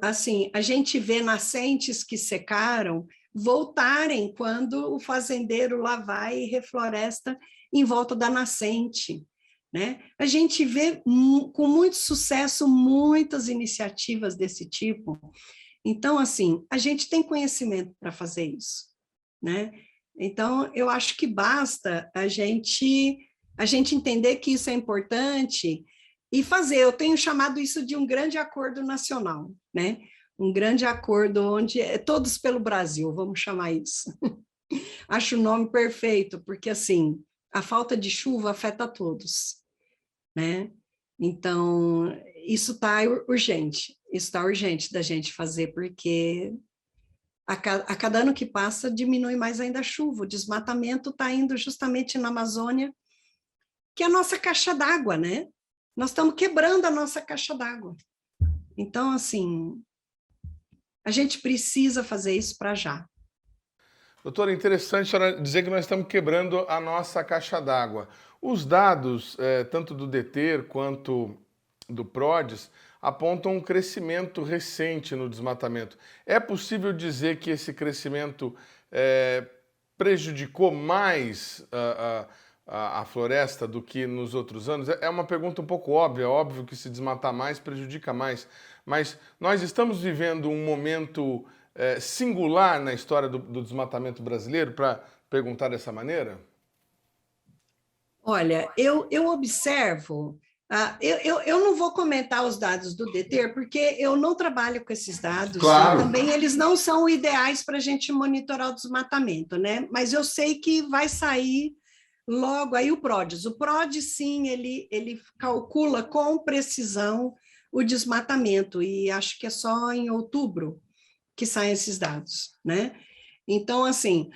Assim, a gente vê nascentes que secaram voltarem quando o fazendeiro lá vai e refloresta em volta da nascente, né? A gente vê com muito sucesso muitas iniciativas desse tipo. Então, assim, a gente tem conhecimento para fazer isso, né? Então, eu acho que basta a gente entender que isso é importante e fazer. Eu tenho chamado isso de um grande acordo nacional, né? Um grande acordo onde é todos pelo Brasil, vamos chamar isso. Acho o nome perfeito, porque, assim, a falta de chuva afeta todos, né? Então, isso está urgente da gente fazer, porque a cada ano que passa diminui mais ainda a chuva, o desmatamento está indo justamente na Amazônia, que é a nossa caixa d'água, né? Nós estamos quebrando a nossa caixa d'água. Então, assim, a gente precisa fazer isso para já. Doutora, interessante a senhora dizer que nós estamos quebrando a nossa caixa d'água. Os dados, tanto do DETER quanto do PRODES, apontam um crescimento recente no desmatamento. É possível dizer que esse crescimento prejudicou mais a floresta do que nos outros anos? É uma pergunta um pouco óbvia, é óbvio que se desmatar mais prejudica mais, mas nós estamos vivendo um momento singular na história do desmatamento brasileiro, para perguntar dessa maneira? Olha, eu observo Eu não vou comentar os dados do DETER, porque eu não trabalho com esses dados. Claro. E também eles não são ideais para a gente monitorar o desmatamento, né? Mas eu sei que vai sair logo aí o PRODES. O PRODES, sim, ele calcula com precisão o desmatamento, e acho que é só em outubro que saem esses dados, né? Então, assim,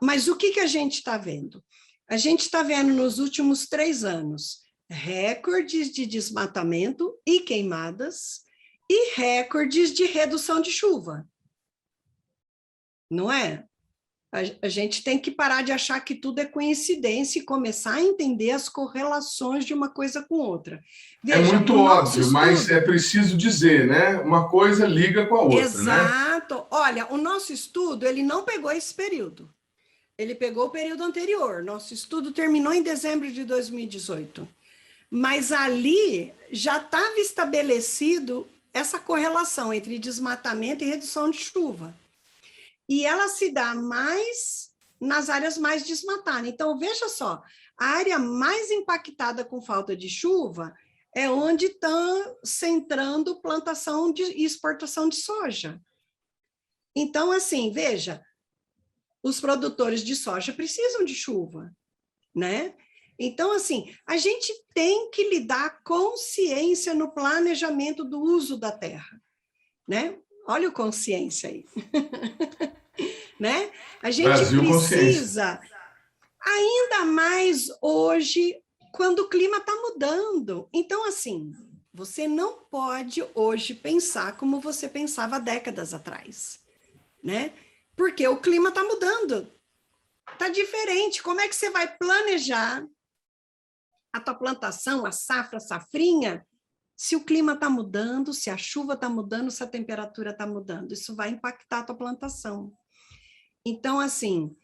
mas o que a gente está vendo? A gente está vendo nos últimos 3 anos recordes de desmatamento e queimadas e recordes de redução de chuva. Não é? A gente tem que parar de achar que tudo é coincidência e começar a entender as correlações de uma coisa com outra. Veja, é muito óbvio, estudo... mas é preciso dizer, né? Uma coisa liga com a outra, Exato. Né? Olha, o nosso estudo, ele não pegou esse período. Ele pegou o período anterior. Nosso estudo terminou em dezembro de 2018. Mas ali já estava estabelecido essa correlação entre desmatamento e redução de chuva. E ela se dá mais nas áreas mais desmatadas. Então, veja só, a área mais impactada com falta de chuva é onde está centrando plantação e exportação de soja. Então, assim, veja, os produtores de soja precisam de chuva, né? Então, assim, a gente tem que lidar com consciência no planejamento do uso da terra, né? Olha o consciência aí. Né? A gente Brasil precisa, ainda mais hoje, quando o clima está mudando. Então, assim, você não pode hoje pensar como você pensava décadas atrás, né? Porque o clima está mudando, está diferente. Como é que você vai planejar a tua plantação, a safra, a safrinha, se o clima está mudando, se a chuva está mudando, se a temperatura está mudando? Isso vai impactar a tua plantação. Então, assim,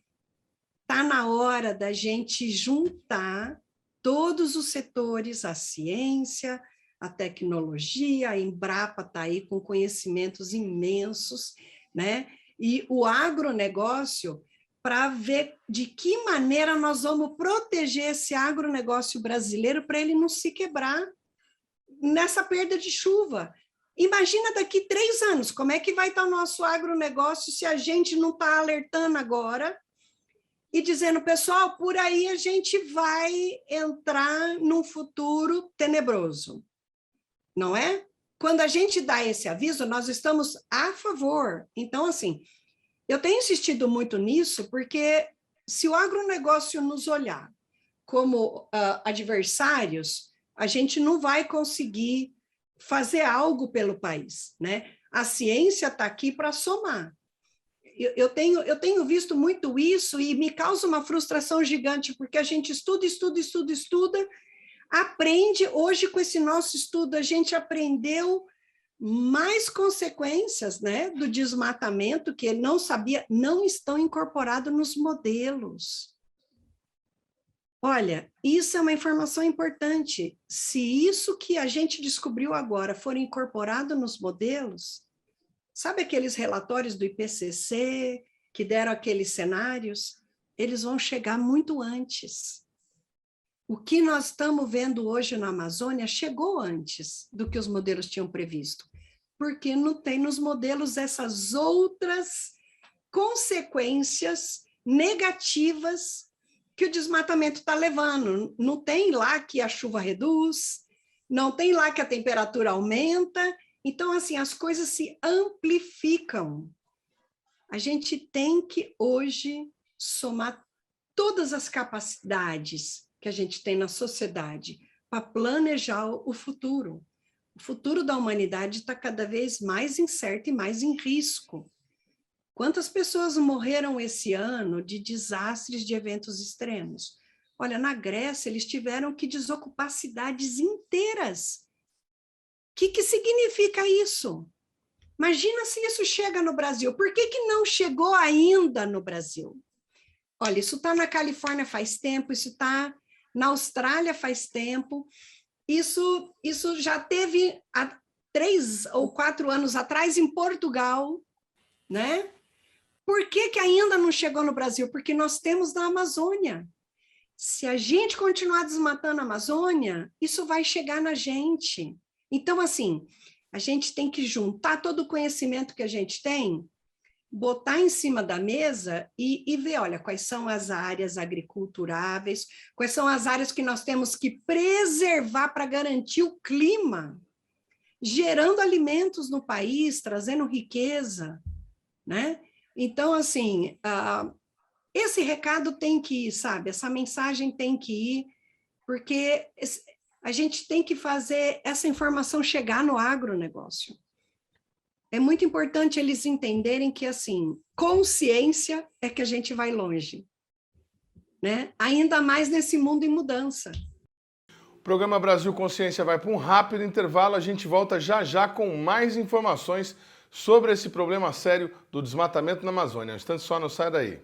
está na hora da gente juntar todos os setores, a ciência, a tecnologia, a Embrapa está aí com conhecimentos imensos, né? E o agronegócio, para ver de que maneira nós vamos proteger esse agronegócio brasileiro para ele não se quebrar nessa perda de chuva. Imagina daqui 3 anos, como é que vai estar o nosso agronegócio se a gente não está alertando agora e dizendo, pessoal, por aí a gente vai entrar num futuro tenebroso, não é? Quando a gente dá esse aviso, nós estamos a favor. Então, assim, eu tenho insistido muito nisso, porque se o agronegócio nos olhar como adversários, a gente não vai conseguir fazer algo pelo país, né? A ciência está aqui para somar. Eu tenho visto muito isso e me causa uma frustração gigante, porque a gente estuda, aprende. Hoje, com esse nosso estudo, a gente aprendeu mais consequências, né, do desmatamento que ele não sabia, não estão incorporados nos modelos. Olha, isso é uma informação importante. Se isso que a gente descobriu agora for incorporado nos modelos, sabe aqueles relatórios do IPCC que deram aqueles cenários? Eles vão chegar muito antes. O que nós estamos vendo hoje na Amazônia chegou antes do que os modelos tinham previsto, porque não tem nos modelos essas outras consequências negativas que o desmatamento está levando. Não tem lá que a chuva reduz, não tem lá que a temperatura aumenta. Então, assim, as coisas se amplificam. A gente tem que, hoje, somar todas as capacidades que a gente tem na sociedade para planejar o futuro. O futuro da humanidade está cada vez mais incerto e mais em risco. Quantas pessoas morreram esse ano de desastres de eventos extremos? Olha, na Grécia, eles tiveram que desocupar cidades inteiras. O que significa isso? Imagina se isso chega no Brasil. Por que não chegou ainda no Brasil? Olha, isso está na Califórnia faz tempo, isso está na Austrália faz tempo, isso já teve há 3 ou 4 anos atrás em Portugal, né? Por que ainda não chegou no Brasil? Porque nós temos na Amazônia. Se a gente continuar desmatando a Amazônia, isso vai chegar na gente. Então, assim, a gente tem que juntar todo o conhecimento que a gente tem, botar em cima da mesa e ver, olha, quais são as áreas agriculturáveis, quais são as áreas que nós temos que preservar para garantir o clima, gerando alimentos no país, trazendo riqueza, né? Então, assim, esse recado tem que ir, sabe? Essa mensagem tem que ir, porque a gente tem que fazer essa informação chegar no agronegócio. É muito importante eles entenderem que, assim, consciência é que a gente vai longe, né? Ainda mais nesse mundo em mudança. O programa Brasil Consciência vai para um rápido intervalo, a gente volta já já com mais informações sobre esse problema sério do desmatamento na Amazônia. Um instante só, não sai daí.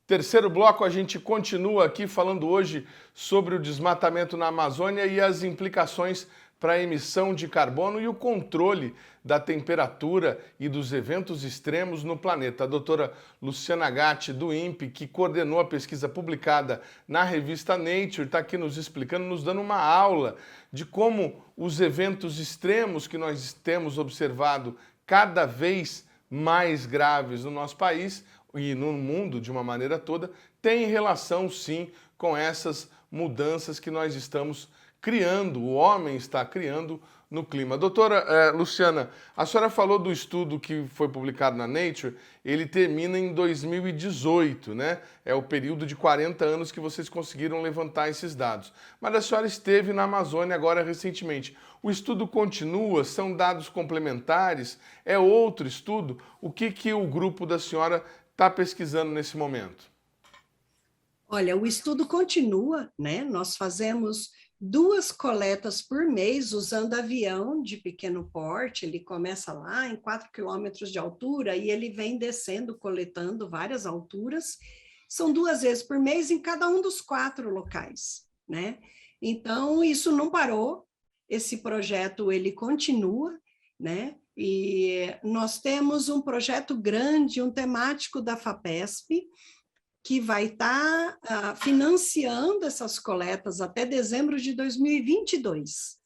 Terceiro bloco, a gente continua aqui falando hoje sobre o desmatamento na Amazônia e as implicações para a emissão de carbono e o controle da temperatura e dos eventos extremos no planeta. A doutora Luciana Gatti, do INPE, que coordenou a pesquisa publicada na revista Nature, está aqui nos explicando, nos dando uma aula de como os eventos extremos que nós temos observado cada vez mais graves no nosso país e no mundo de uma maneira toda, tem relação sim com essas mudanças que nós estamos criando, o homem está criando no clima. Doutora Luciana, a senhora falou do estudo que foi publicado na Nature, ele termina em 2018, né? É o período de 40 anos que vocês conseguiram levantar esses dados. Mas a senhora esteve na Amazônia agora recentemente. O estudo continua? São dados complementares? É outro estudo? O que o grupo da senhora está pesquisando nesse momento? Olha, o estudo continua, né? Nós fazemos 2 coletas por mês usando avião de pequeno porte. Ele começa lá em 4 quilômetros de altura e ele vem descendo, coletando várias alturas. São 2 vezes por mês em cada um dos 4 locais, né? Então, isso não parou. Esse projeto, ele continua, né? E nós temos um projeto grande, um temático da FAPESP, que vai estar financiando essas coletas até dezembro de 2022,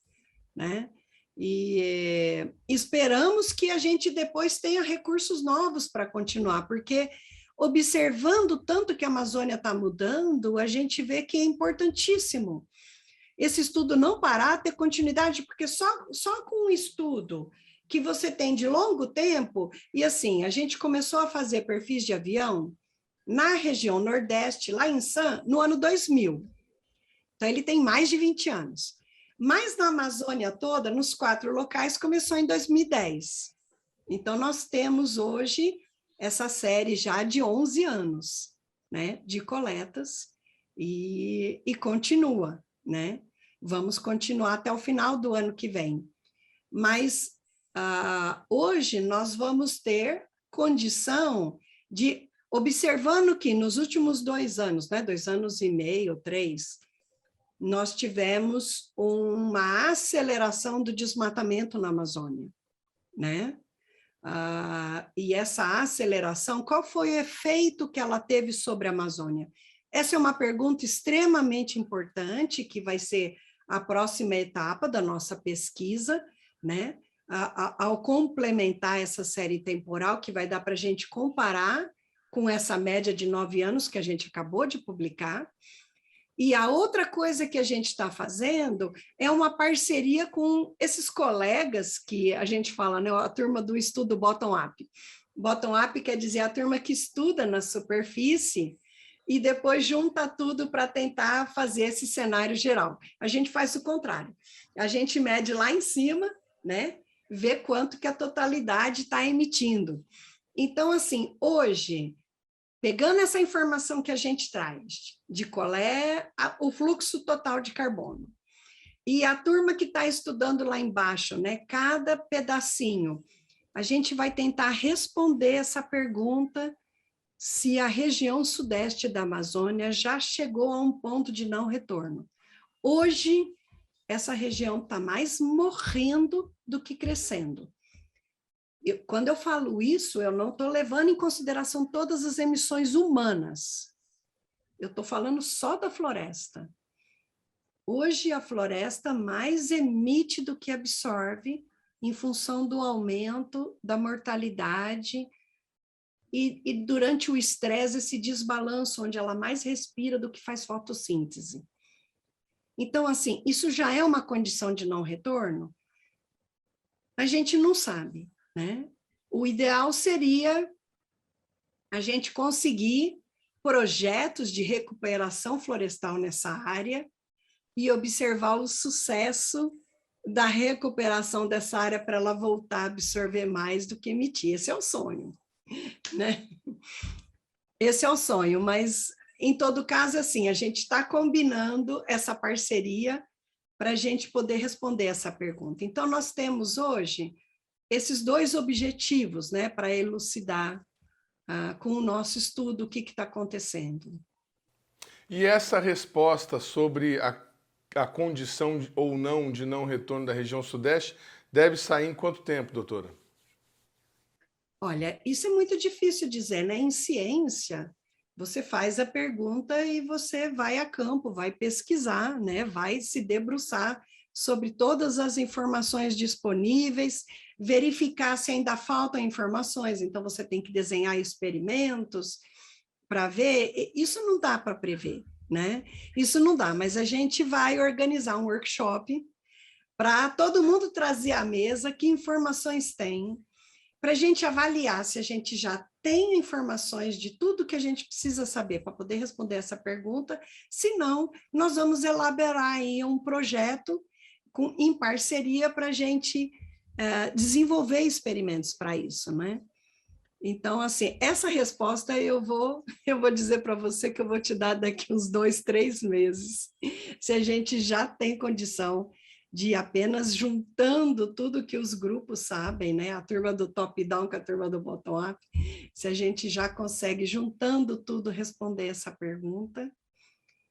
né? E esperamos que a gente depois tenha recursos novos para continuar, porque observando tanto que a Amazônia está mudando, a gente vê que é importantíssimo esse estudo não parar, ter continuidade, porque só com um estudo que você tem de longo tempo, e assim, a gente começou a fazer perfis de avião na região Nordeste, lá em Sam, no ano 2000. Então, ele tem mais de 20 anos. Mas na Amazônia toda, nos 4 locais, começou em 2010. Então, nós temos hoje essa série já de 11 anos, né, de coletas, e continua, né? Vamos continuar até o final do ano que vem. Mas hoje nós vamos ter condição de, observando que nos últimos 2 anos, né, 2 anos e meio, 3, nós tivemos uma aceleração do desmatamento na Amazônia, né? E essa aceleração, qual foi o efeito que ela teve sobre a Amazônia? Essa é uma pergunta extremamente importante, que vai ser a próxima etapa da nossa pesquisa, né? Ao complementar essa série temporal, que vai dar para a gente comparar com essa média de 9 anos que a gente acabou de publicar. E a outra coisa que a gente está fazendo é uma parceria com esses colegas que a gente fala, né, a turma do estudo bottom-up. Bottom-up quer dizer a turma que estuda na superfície e depois junta tudo para tentar fazer esse cenário geral. A gente faz o contrário. A gente mede lá em cima, né, vê quanto que a totalidade está emitindo. Então, assim, hoje, pegando essa informação que a gente traz de qual é o fluxo total de carbono, e a turma que está estudando lá embaixo, né, cada pedacinho, a gente vai tentar responder essa pergunta se a região sudeste da Amazônia já chegou a um ponto de não retorno. Hoje, essa região está mais morrendo do que crescendo. Quando eu falo isso, eu não estou levando em consideração todas as emissões humanas. Eu estou falando só da floresta. Hoje, a floresta mais emite do que absorve em função do aumento da mortalidade e durante o estresse, esse desbalanço, onde ela mais respira do que faz fotossíntese. Então, assim, isso já é uma condição de não retorno? A gente não sabe, né? O ideal seria a gente conseguir projetos de recuperação florestal nessa área e observar o sucesso da recuperação dessa área para ela voltar a absorver mais do que emitir. Esse é o sonho, né? Esse é o sonho, mas em todo caso, assim, a gente está combinando essa parceria para a gente poder responder essa pergunta. Então, nós temos hoje esses dois objetivos, né, para elucidar com o nosso estudo o que está acontecendo. E essa resposta sobre a condição ou não de não retorno da região sudeste deve sair em quanto tempo, doutora? Olha, isso é muito difícil dizer, né? Em ciência, você faz a pergunta e você vai a campo, vai pesquisar, né? Vai se debruçar sobre todas as informações disponíveis, verificar se ainda faltam informações, então você tem que desenhar experimentos para ver. Isso não dá para prever, né? Isso não dá, mas a gente vai organizar um workshop para todo mundo trazer à mesa que informações tem, para a gente avaliar se a gente já tem informações de tudo que a gente precisa saber para poder responder essa pergunta. Se não, nós vamos elaborar aí um projeto em parceria para a gente desenvolver experimentos para isso, né? Então, assim, essa resposta eu vou dizer para você que eu vou te dar daqui uns 2, 3 meses, se a gente já tem condição de apenas juntando tudo que os grupos sabem, né? A turma do top-down com a turma do bottom-up, se a gente já consegue, juntando tudo, responder essa pergunta,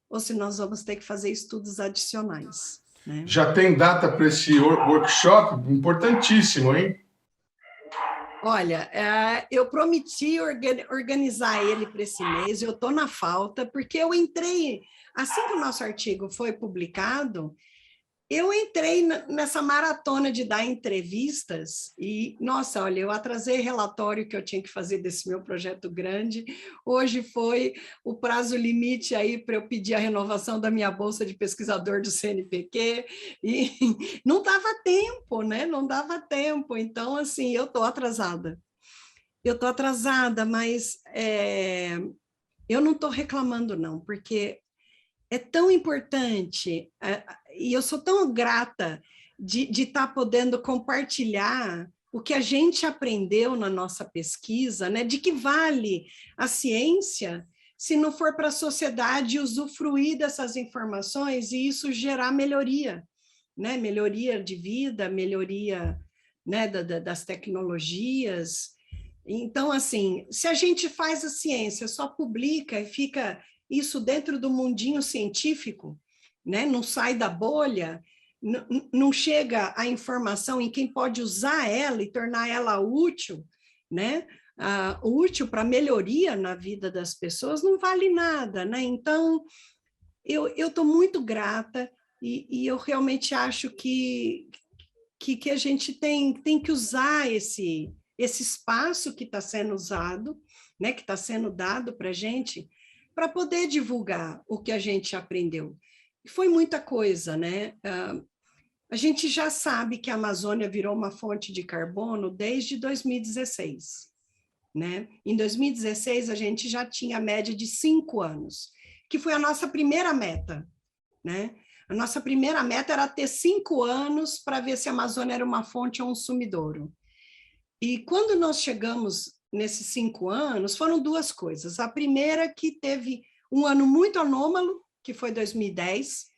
ou se nós vamos ter que fazer estudos adicionais, né? Já tem data para esse workshop? Importantíssimo, hein? Olha, eu prometi organizar ele para esse mês, eu estou na falta, porque eu entrei, assim que o nosso artigo foi publicado, eu entrei nessa maratona de dar entrevistas e, nossa, olha, eu atrasei relatório que eu tinha que fazer desse meu projeto grande. Hoje foi o prazo limite aí para eu pedir a renovação da minha bolsa de pesquisador do CNPq e não dava tempo, né? Não dava tempo. Então, assim, eu estou atrasada. Eu estou atrasada, mas eu não estou reclamando, não, porque é tão importante, e eu sou tão grata de estar podendo compartilhar o que a gente aprendeu na nossa pesquisa, né? De que vale a ciência se não for para a sociedade usufruir dessas informações e isso gerar melhoria, né? Melhoria de vida, melhoria, né, das tecnologias. Então, assim, se a gente faz a ciência, só publica e fica isso dentro do mundinho científico, né? Não sai da bolha, não chega a informação em quem pode usar ela e tornar ela útil, né? Útil para melhoria na vida das pessoas, não vale nada, né? Então, eu estou muito grata e eu realmente acho que a gente tem que usar esse espaço que está sendo usado, né? Que está sendo dado para a gente, para poder divulgar o que a gente aprendeu. E foi muita coisa, né? A gente já sabe que a Amazônia virou uma fonte de carbono desde 2016, né? Em 2016, a gente já tinha a média de 5 anos, que foi a nossa primeira meta, né? A nossa primeira meta era ter 5 anos para ver se a Amazônia era uma fonte ou um sumidouro. E quando nós chegamos nesses 5 anos, foram duas coisas. A primeira, que teve um ano muito anômalo, que foi 2010,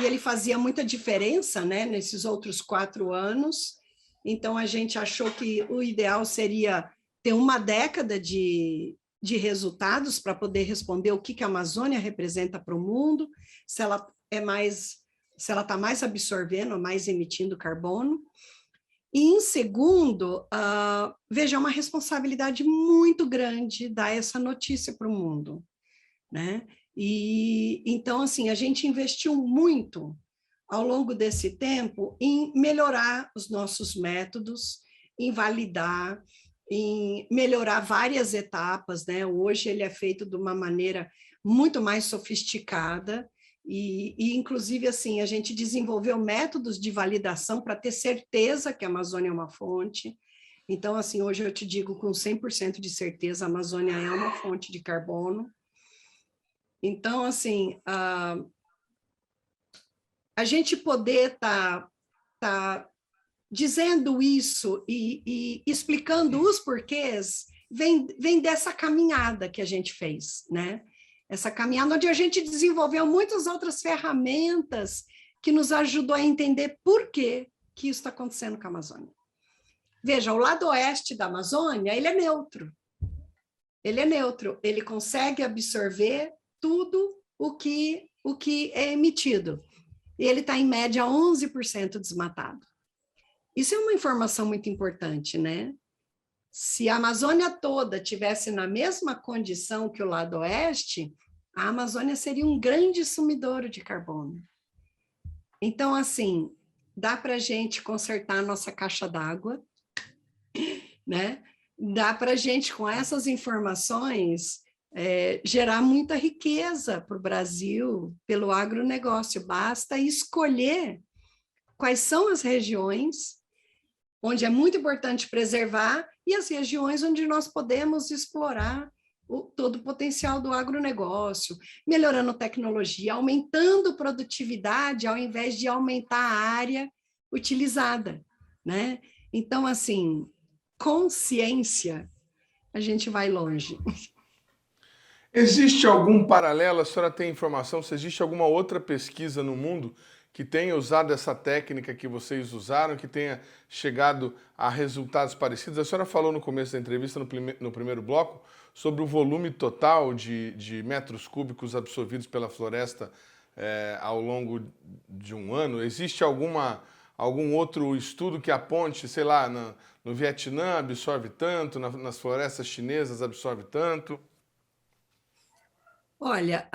e ele fazia muita diferença, né, nesses outros 4 anos. Então, a gente achou que o ideal seria ter uma década de resultados para poder responder o que a Amazônia representa para o mundo, se ela é mais se ela está mais absorvendo ou mais emitindo carbono. E, em segundo, veja, é uma responsabilidade muito grande dar essa notícia para o mundo, né? E, então, assim, a gente investiu muito ao longo desse tempo em melhorar os nossos métodos, em validar, em melhorar várias etapas, né? Hoje ele é feito de uma maneira muito mais sofisticada, e, inclusive, assim, a gente desenvolveu métodos de validação para ter certeza que a Amazônia é uma fonte. Então, assim, hoje eu te digo com 100% de certeza, a Amazônia é uma fonte de carbono. Então, assim, a gente poder tá dizendo isso e explicando os porquês vem dessa caminhada que a gente fez, né? Essa caminhada onde a gente desenvolveu muitas outras ferramentas que nos ajudou a entender por que isso está acontecendo com a Amazônia. Veja, o lado oeste da Amazônia, ele é neutro. Ele é neutro, ele consegue absorver tudo o que é emitido. E ele está, em média, 11% desmatado. Isso é uma informação muito importante, né? Se a Amazônia toda tivesse na mesma condição que o lado oeste, a Amazônia seria um grande sumidouro de carbono. Então, assim, dá para a gente consertar a nossa caixa d'água, né? Dá para a gente, com essas informações, gerar muita riqueza para o Brasil, pelo agronegócio. Basta escolher quais são as regiões onde é muito importante preservar e as regiões onde nós podemos explorar todo o potencial do agronegócio, melhorando tecnologia, aumentando produtividade ao invés de aumentar a área utilizada, né? Então, assim, com ciência, a gente vai longe. Existe algum paralelo, a senhora tem informação, se existe alguma outra pesquisa no mundo que tenha usado essa técnica que vocês usaram, que tenha chegado a resultados parecidos? A senhora falou no começo da entrevista, no primeiro bloco, sobre o volume total de metros cúbicos absorvidos pela floresta ao longo de um ano. Existe algum outro estudo que aponte, sei lá, no Vietnã absorve tanto, nas florestas chinesas absorve tanto? Olha,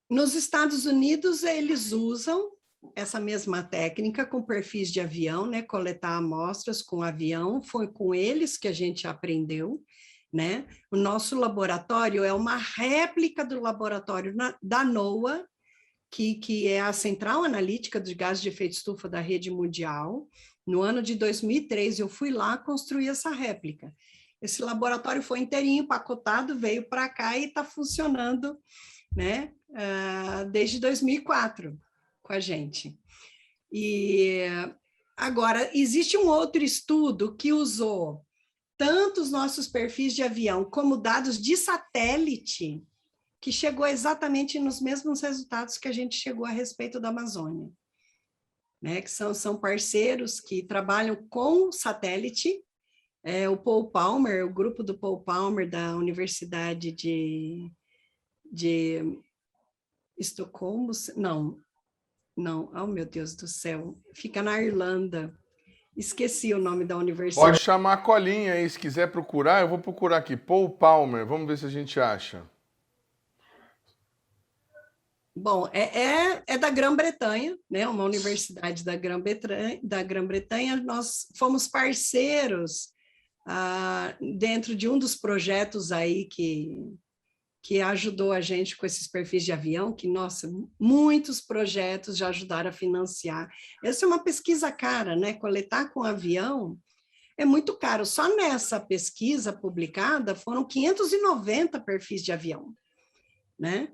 nos Estados Unidos eles usam essa mesma técnica com perfis de avião, né? Coletar amostras com avião, foi com eles que a gente aprendeu, né? O nosso laboratório é uma réplica do laboratório da NOAA, que é a Central Analítica de Gases de Efeito Estufa da Rede Mundial. No ano de 2003 eu fui lá construir essa réplica. Esse laboratório foi inteirinho empacotado, veio para cá e está funcionando, né, desde 2004 com a gente. E agora, existe um outro estudo que usou tanto os nossos perfis de avião como dados de satélite, que chegou exatamente nos mesmos resultados que a gente chegou a respeito da Amazônia, né, que são parceiros que trabalham com satélite. O Paul Palmer, o grupo do Paul Palmer da Universidade de Estocolmo, não, oh meu Deus do céu, fica na Irlanda, esqueci o nome da universidade. Pode chamar a colinha aí, se quiser procurar, eu vou procurar aqui, Paul Palmer, vamos ver se a gente acha. Bom, é da Grã-Bretanha, né? Uma universidade da Grã-Bretanha, nós fomos parceiros dentro de um dos projetos aí que ajudou a gente com esses perfis de avião, que, nossa, muitos projetos já ajudaram a financiar. Essa é uma pesquisa cara, né? Coletar com avião é muito caro. Só nessa pesquisa publicada foram 590 perfis de avião, né?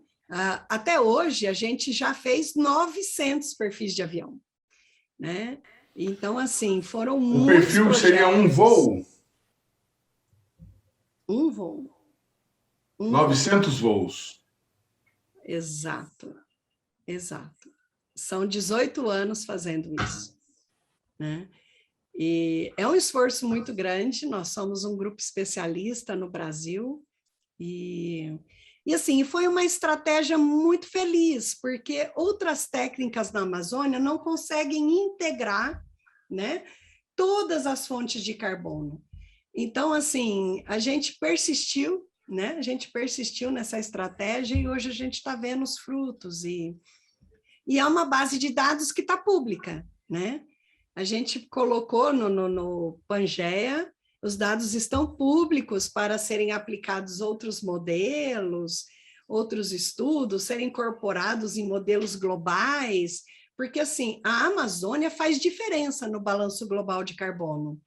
Até hoje, a gente já fez 900 perfis de avião, né? Então, assim, foram muitos projetos. O perfil seria um voo? Um voo. 900 voos. Exato. São 18 anos fazendo isso, né? E é um esforço muito grande, nós somos um grupo especialista no Brasil, e E assim, foi uma estratégia muito feliz, porque outras técnicas na Amazônia não conseguem integrar, né, todas as fontes de carbono. Então, assim, a gente persistiu, né? A gente persistiu nessa estratégia e hoje a gente está vendo os frutos. E é uma base de dados que está pública, né? A gente colocou no Pangea, os dados estão públicos para serem aplicados outros modelos, outros estudos, serem incorporados em modelos globais, porque, assim, a Amazônia faz diferença no balanço global de carbono.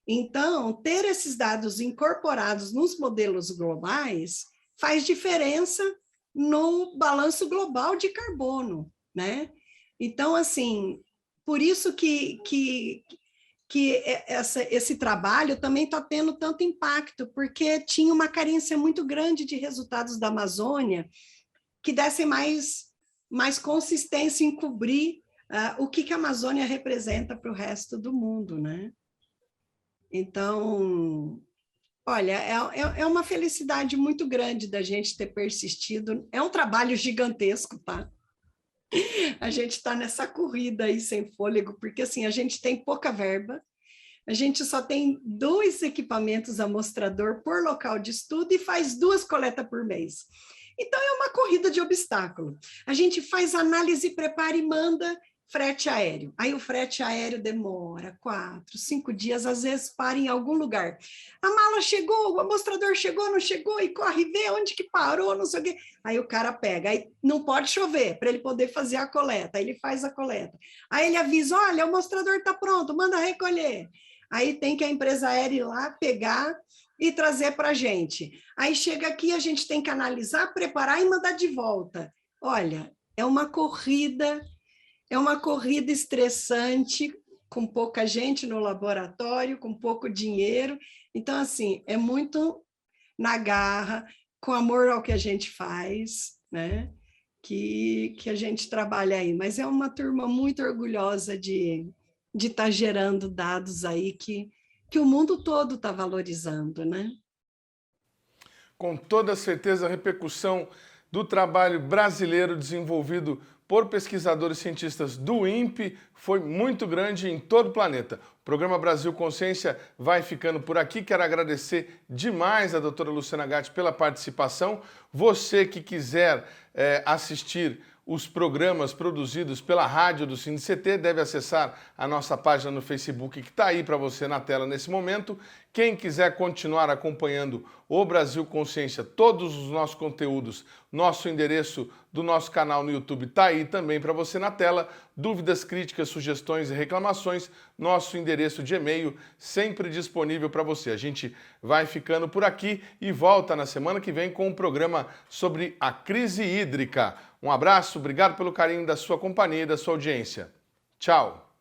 Então, ter esses dados incorporados nos modelos globais faz diferença no balanço global de carbono, né? Então, assim, por isso que esse trabalho também está tendo tanto impacto, porque tinha uma carência muito grande de resultados da Amazônia que dessem mais consistência em cobrir o que a Amazônia representa para o resto do mundo, né? Então, olha, é uma felicidade muito grande da gente ter persistido. É um trabalho gigantesco, tá? A gente está nessa corrida aí sem fôlego, porque assim, a gente tem pouca verba, a gente só tem 2 equipamentos amostrador por local de estudo e faz 2 coletas por mês. Então, é uma corrida de obstáculo. A gente faz análise, prepara e manda frete aéreo. Aí o frete aéreo demora 4, 5 dias, às vezes para em algum lugar. A mala chegou, o amostrador chegou, não chegou, e corre ver onde que parou, não sei o quê. Aí o cara pega, aí não pode chover para ele poder fazer a coleta, aí ele faz a coleta. Aí ele avisa, olha, o amostrador está pronto, manda recolher. Aí tem que a empresa aérea ir lá pegar e trazer para a gente. Aí chega aqui, a gente tem que analisar, preparar e mandar de volta. Olha, é uma corrida estressante, com pouca gente no laboratório, com pouco dinheiro. Então, assim, é muito na garra, com amor ao que a gente faz, né? Que a gente trabalha aí. Mas é uma turma muito orgulhosa de estar gerando dados aí que o mundo todo está valorizando, né? Com toda certeza, a repercussão do trabalho brasileiro desenvolvido por pesquisadores e cientistas do INPE foi muito grande em todo o planeta. O programa Brasil Consciência vai ficando por aqui. Quero agradecer demais a doutora Luciana Gatti pela participação. Você que quiser assistir os programas produzidos pela rádio do CineCT deve acessar a nossa página no Facebook, que está aí para você na tela nesse momento. Quem quiser continuar acompanhando o Brasil Consciência, todos os nossos conteúdos, nosso endereço do nosso canal no YouTube está aí também para você na tela. Dúvidas, críticas, sugestões e reclamações, nosso endereço de e-mail sempre disponível para você. A gente vai ficando por aqui e volta na semana que vem com um programa sobre a crise hídrica. Um abraço, obrigado pelo carinho da sua companhia e da sua audiência. Tchau!